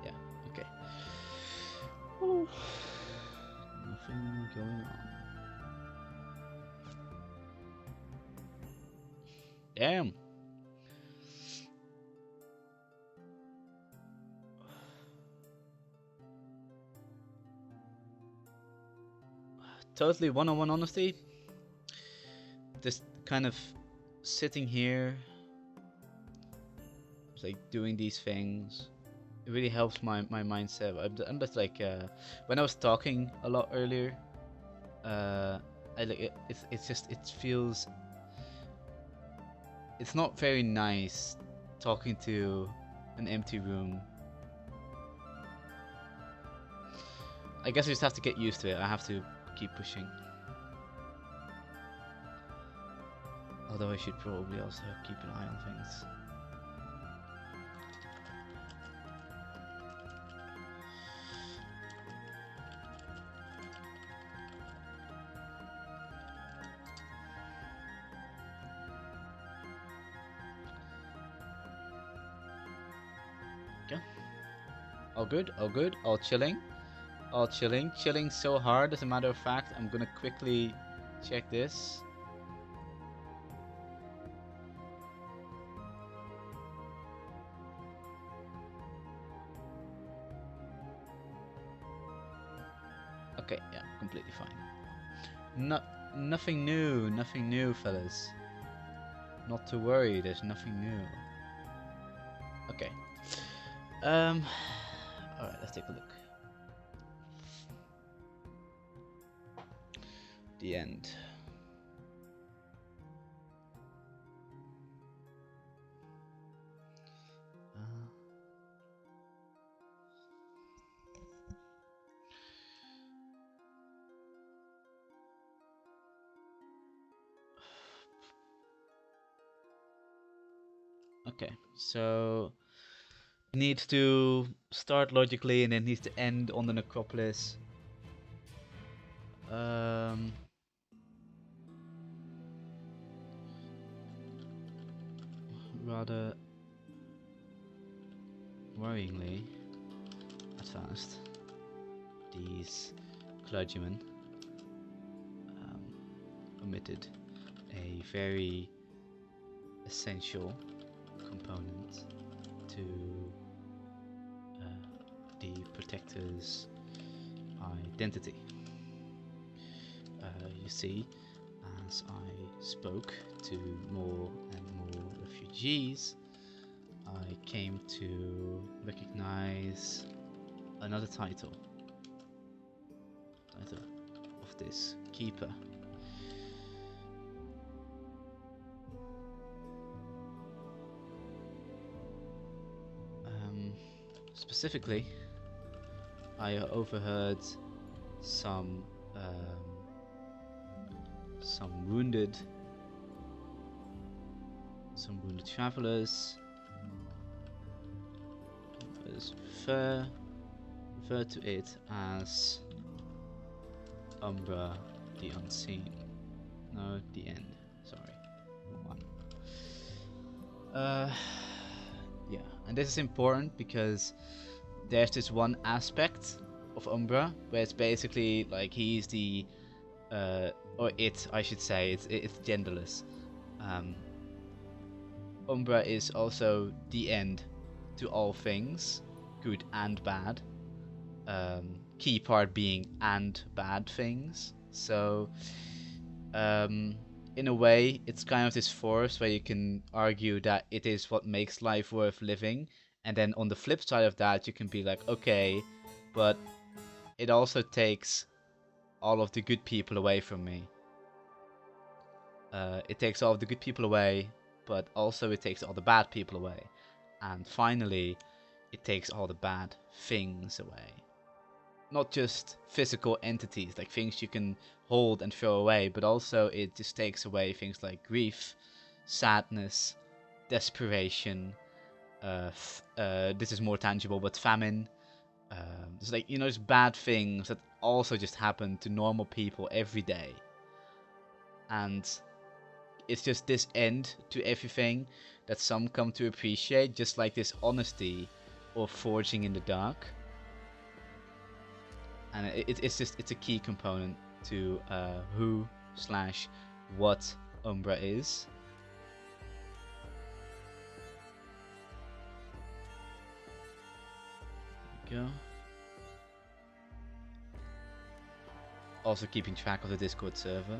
Yeah, okay. Ooh. Nothing going on. Damn. Totally one-on-one honesty. Just kind of sitting here, like doing these things, it really helps my mindset. I'm just like when I was talking a lot earlier, I like it. It's just it feels. It's not very nice talking to an empty room. I guess I just have to get used to it. I have to keep pushing. Although I should probably also keep an eye on things. Okay. All good, all good, all chilling. All chilling. Chilling so hard, as a matter of fact, I'm gonna quickly check this. Okay, yeah, completely fine. Nothing new, fellas. Not to worry, there's nothing new. Okay. Alright, let's take a look. The end. Okay, so it needs to start logically and it needs to end on the necropolis. Rather worryingly advanced. These clergymen omitted a very essential component to the protector's identity. You see, as I spoke to more and more refugees, I came to recognize another title of this keeper. specifically, I overheard some wounded travelers refer to it as Umbra the Unseen. No, the End. Sorry, wrong one. Yeah, and this is important because there's this one aspect of Umbra where it's basically like he's the or it, I should say, it's genderless. Umbra is also the end to all things, good and bad. Key part being and bad things. So, in a way, it's kind of this force where you can argue that it is what makes life worth living, and then on the flip side of that, you can be like, okay, but it also takes all of the good people away from me. It takes all of the good people away, but also it takes all the bad people away. And finally, it takes all the bad things away. Not just physical entities, like things you can hold and throw away, but also it just takes away things like grief, sadness, desperation. This is more tangible, but famine. It's like, you know, just bad things that also just happen to normal people every day. And it's just this end to everything that some come to appreciate, just like this honesty or forging in the dark. And it's a key component to who/what Umbra is. There we go. Also keeping track of the Discord server.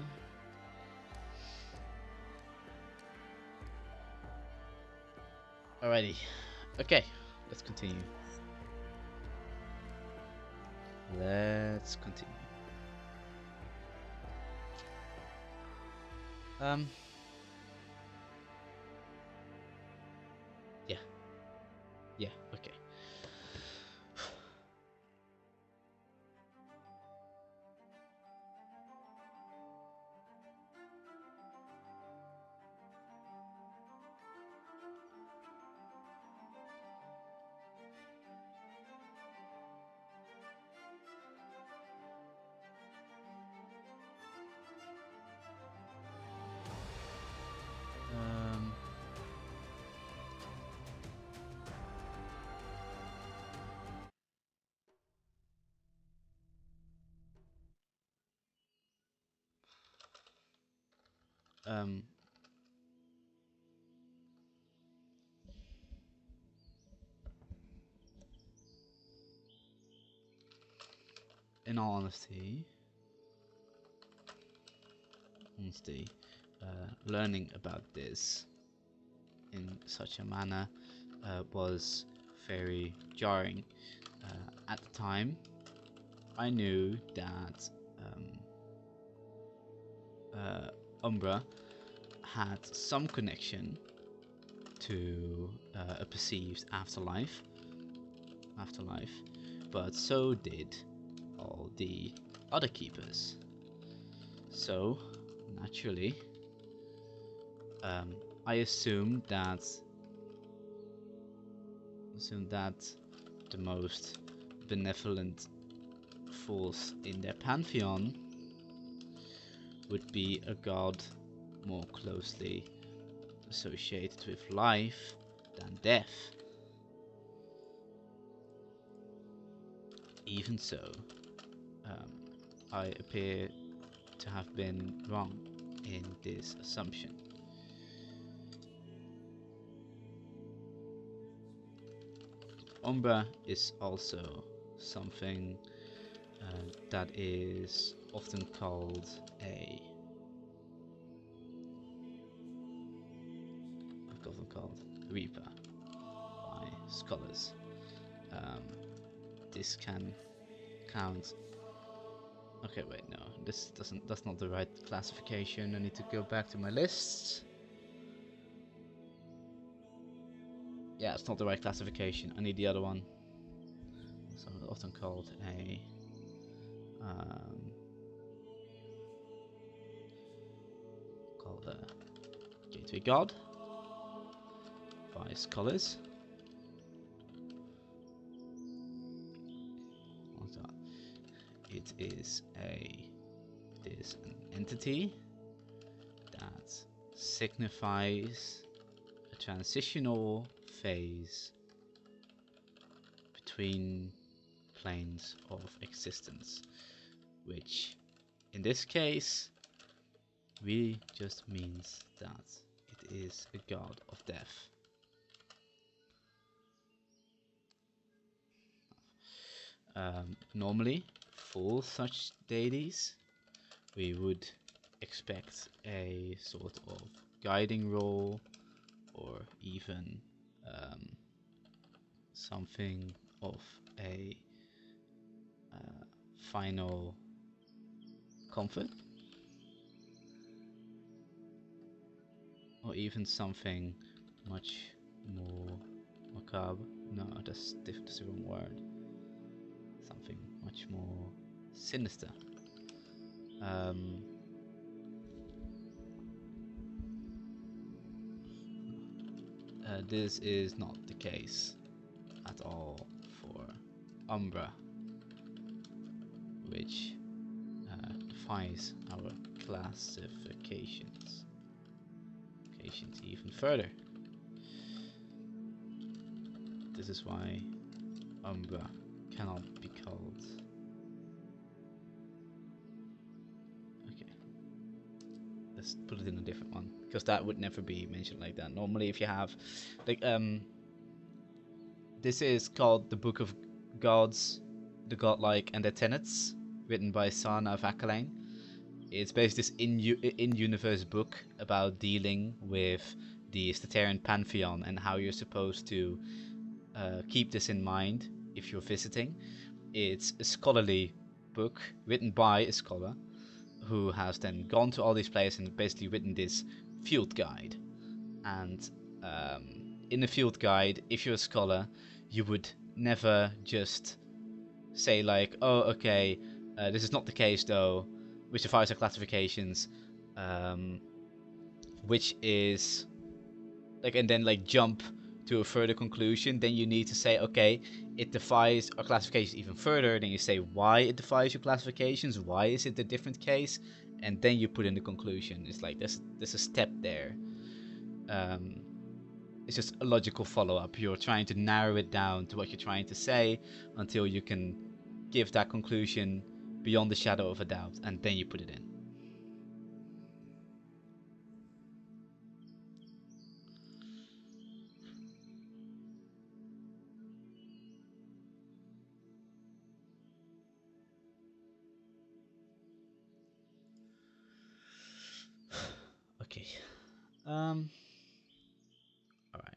Alrighty. Okay, let's continue. Let's continue. Yeah, okay. Um, in all honesty, learning about this in such a manner was very jarring. At the time, I knew that Umbra had some connection to a perceived afterlife, but so did all the other keepers. So, naturally, I assumed that the most benevolent force in their pantheon would be a god more closely associated with life than death. Even so, I appear to have been wrong in this assumption. Umbra is also something that is often called Reaper by scholars. This can count. Okay, wait, no, that's not the right classification. I need to go back to my lists. Yeah, it's not the right classification. I need the other one. often called a gateway god by scholars. It is an entity that signifies a transitional phase between planes of existence, which in this case really just means that it is a god of death. Normally, for such deities, we would expect a sort of guiding role, or even something of a final comfort, or even something much more macabre. No, that's the wrong word. Something much more sinister. This is not the case at all for Umbra, which defies our classifications even further. This is why Umbra cannot be called. Okay, let's put it in a different one, because that would never be mentioned like that. Normally, if you have like this is called the Book of Gods, the Godlike, and their Tenets, written by Sana of Akalain. It's basically this in-universe book about dealing with the Statarian pantheon and how you're supposed to keep this in mind if you're visiting. It's a scholarly book written by a scholar who has then gone to all these places and basically written this field guide. And in the field guide, if you're a scholar, you would never just say like, oh, okay, this is not the case though, which defies our classifications, which is like, and then like jump to a further conclusion. Then you need to say, okay, it defies our classifications even further. Then you say why it defies your classifications, why is it a different case, and then you put in the conclusion. It's like there's a step there. It's just a logical follow-up. You're trying to narrow it down to what you're trying to say until you can give that conclusion beyond the shadow of a doubt, and then you put it in. Okay. All right.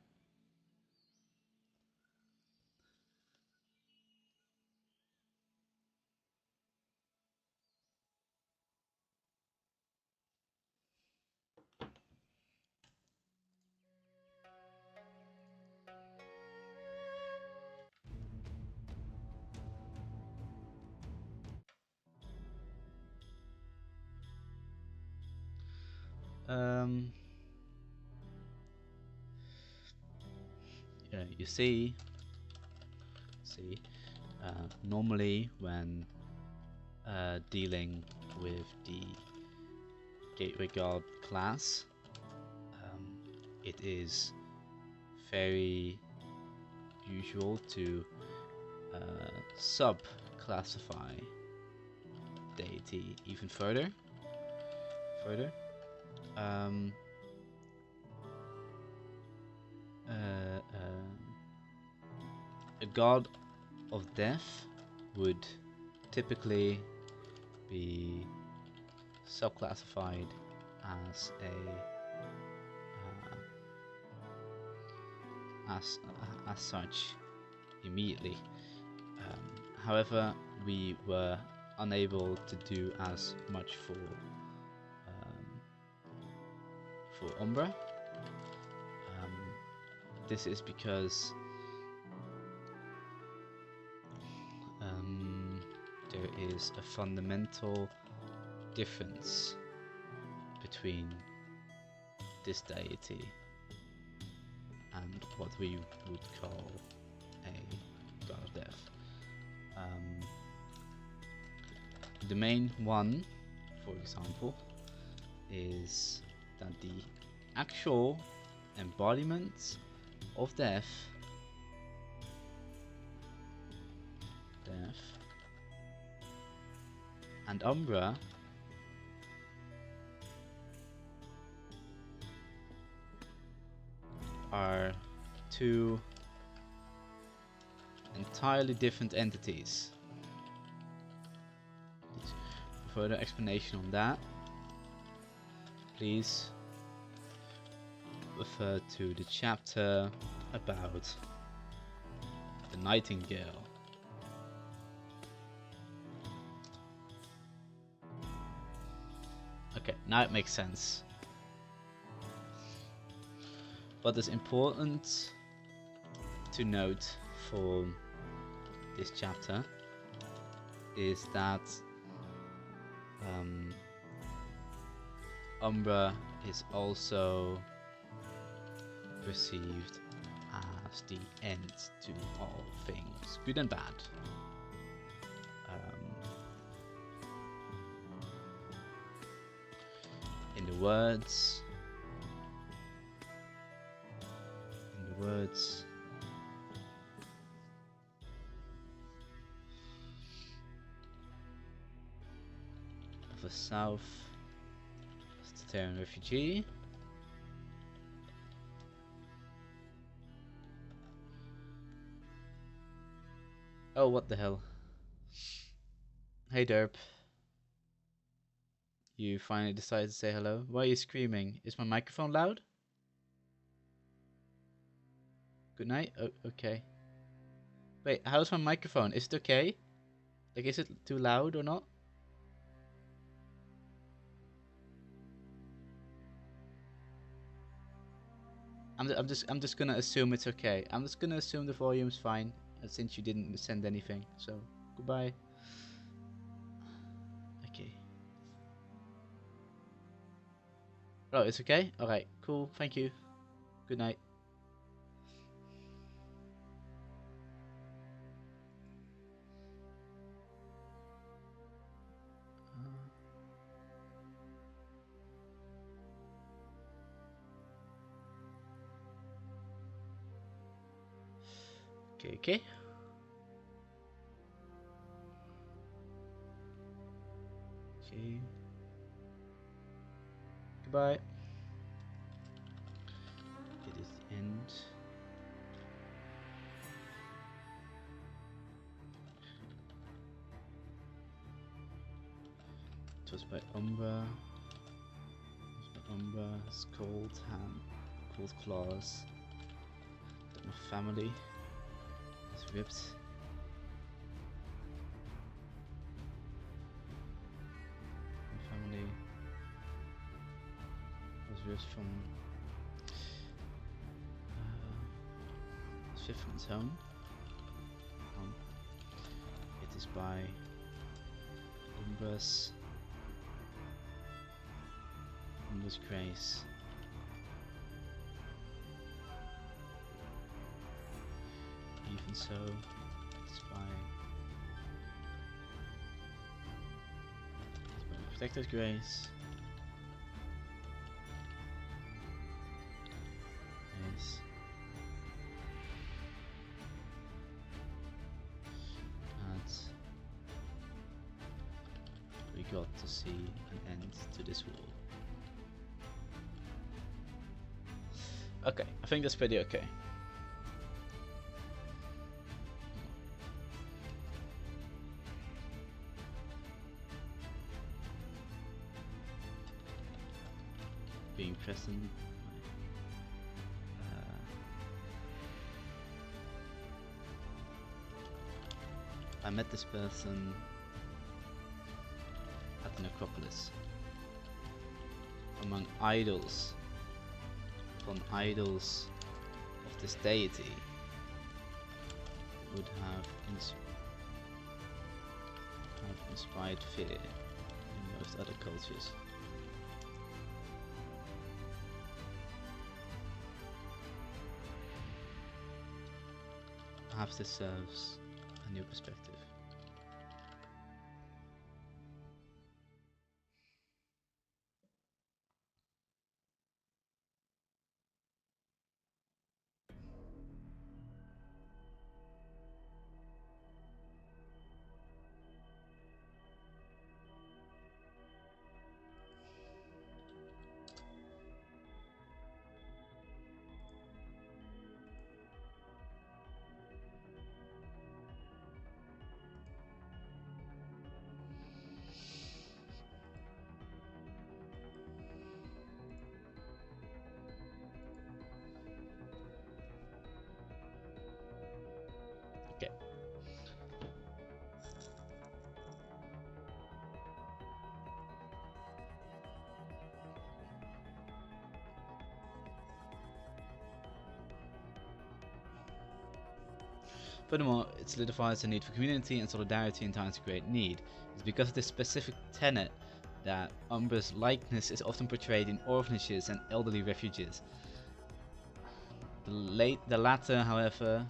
Yeah, you see, normally when dealing with the Gateway God class, it is very usual to sub-classify deity even further. Um, a god of death would typically be sub-classified as as such immediately. However, we were unable to do as much for Umbra. This is because there is a fundamental difference between this deity and what we would call a god of death. The main one, for example, is that the actual embodiment of death and Umbra are two entirely different entities. For further explanation on that, please refer to the chapter about the nightingale. Okay, now it makes sense. What is important to note for this chapter is that Umbra is also perceived as the end to all things, good and bad. In the words of a South Terran refugee, oh, what the hell. Hey Derp. You finally decided to say hello. Why are you screaming? Is my microphone loud? Good night? Oh, okay. Wait, how's my microphone? Is it okay? Like, is it too loud or not? I'm just gonna assume it's okay. I'm just gonna assume the volume's fine, since you didn't send anything. So, goodbye. Okay. Oh, it's okay? Alright, cool, thank you. Good night. Okay, okay. Okay. Goodbye. It is the end. It was by Umbra. Umbra's cold hand, cold claws. That my family is ripped. My family was ripped from Fifthman's home. It is by Umbra's grace. Even so, it's by protected grace. Yes. And we got to see an end to this war. Okay, I think that's pretty okay. Being present. I met this person at the necropolis among idols. Upon idols of this deity would have inspired fear in most other cultures. Perhaps this serves a new perspective. Okay. Furthermore, it solidifies the need for community and solidarity in times of great need. It's because of this specific tenet that Umbra's likeness is often portrayed in orphanages and elderly refuges. The latter, however,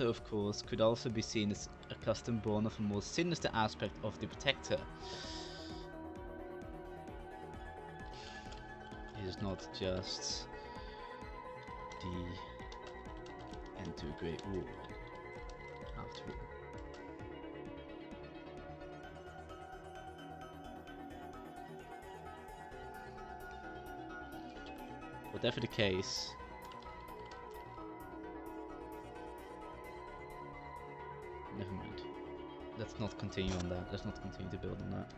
of course, could also be seen as a custom born of a more sinister aspect of the Protector. It is not just the end to a great war, after all. Whatever the case, never mind. Let's not continue on that. Let's not continue to build on that.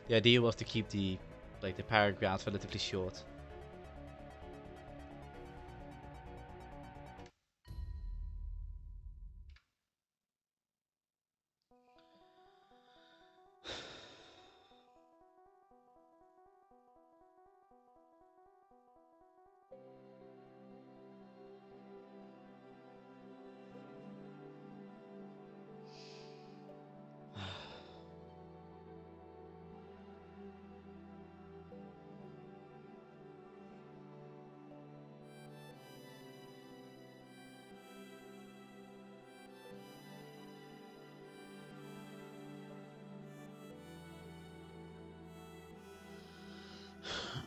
The idea was to keep the paragraphs relatively short.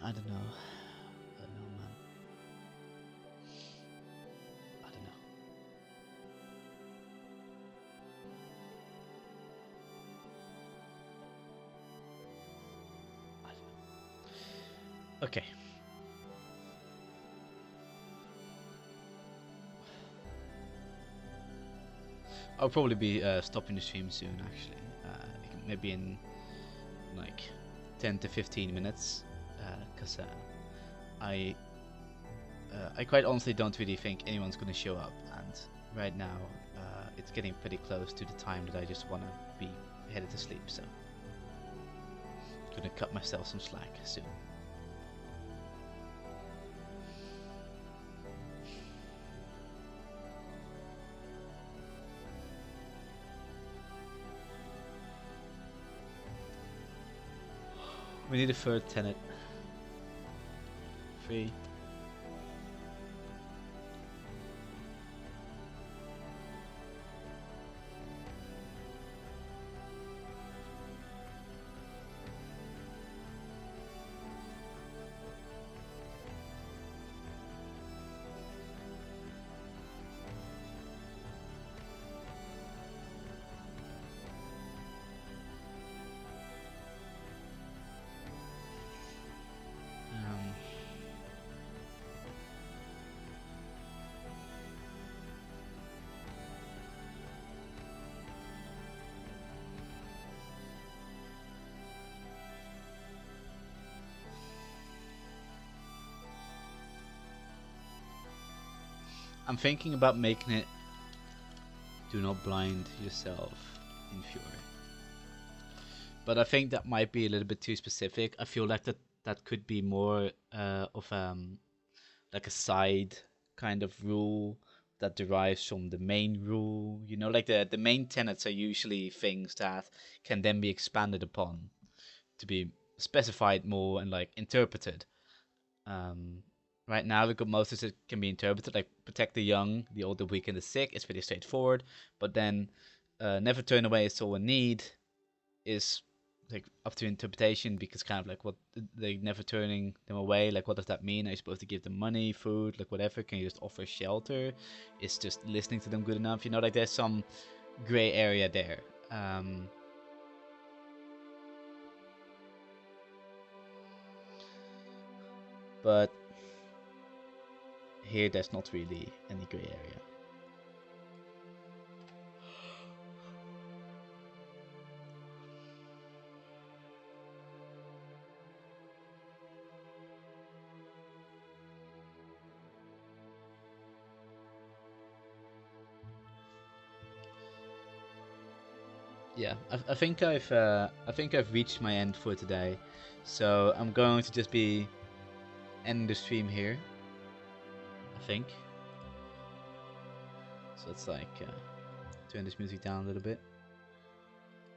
I don't know. I don't know, man. I don't know. I don't know. Okay. I'll probably be stopping the stream soon, actually. Maybe in like 10 to 15 minutes. Because I quite honestly don't really think anyone's gonna show up, and right now it's getting pretty close to the time that I just wanna be headed to sleep, so I'm gonna cut myself some slack soon. We need a third tenet. 3. I'm thinking about making it do not blind yourself in fury. But I think that might be a little bit too specific. I feel like that could be more of like a side kind of rule that derives from the main rule. You know, like the main tenets are usually things that can then be expanded upon to be specified more and like interpreted. Right now, we've got most of it can be interpreted, like protect the young, the old, the weak, and the sick. It's pretty straightforward. But then, never turn away a soul in need is like up to interpretation, because kind of like what they never turning them away. Like, what does that mean? Are you supposed to give them money, food, like whatever? Can you just offer shelter? Is just listening to them good enough? You know, like there's some gray area there. But here, there's not really any gray area. Yeah, I think I've reached my end for today, so I'm going to just be ending the stream here. I think. So let's like turn this music down a little bit.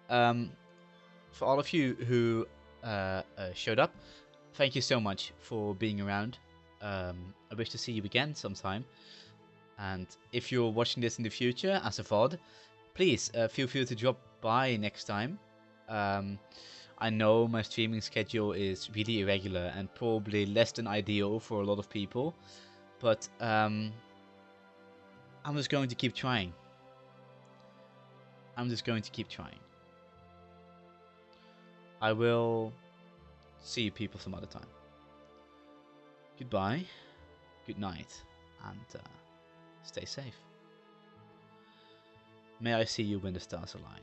For all of you who showed up, thank you so much for being around. I wish to see you again sometime. And if you're watching this in the future as a VOD, please feel free to drop by next time. I know my streaming schedule is really irregular and probably less than ideal for a lot of people, but I'm just going to keep trying. I will see you people some other time. Goodbye, good night, and stay safe. May I see you when the stars align.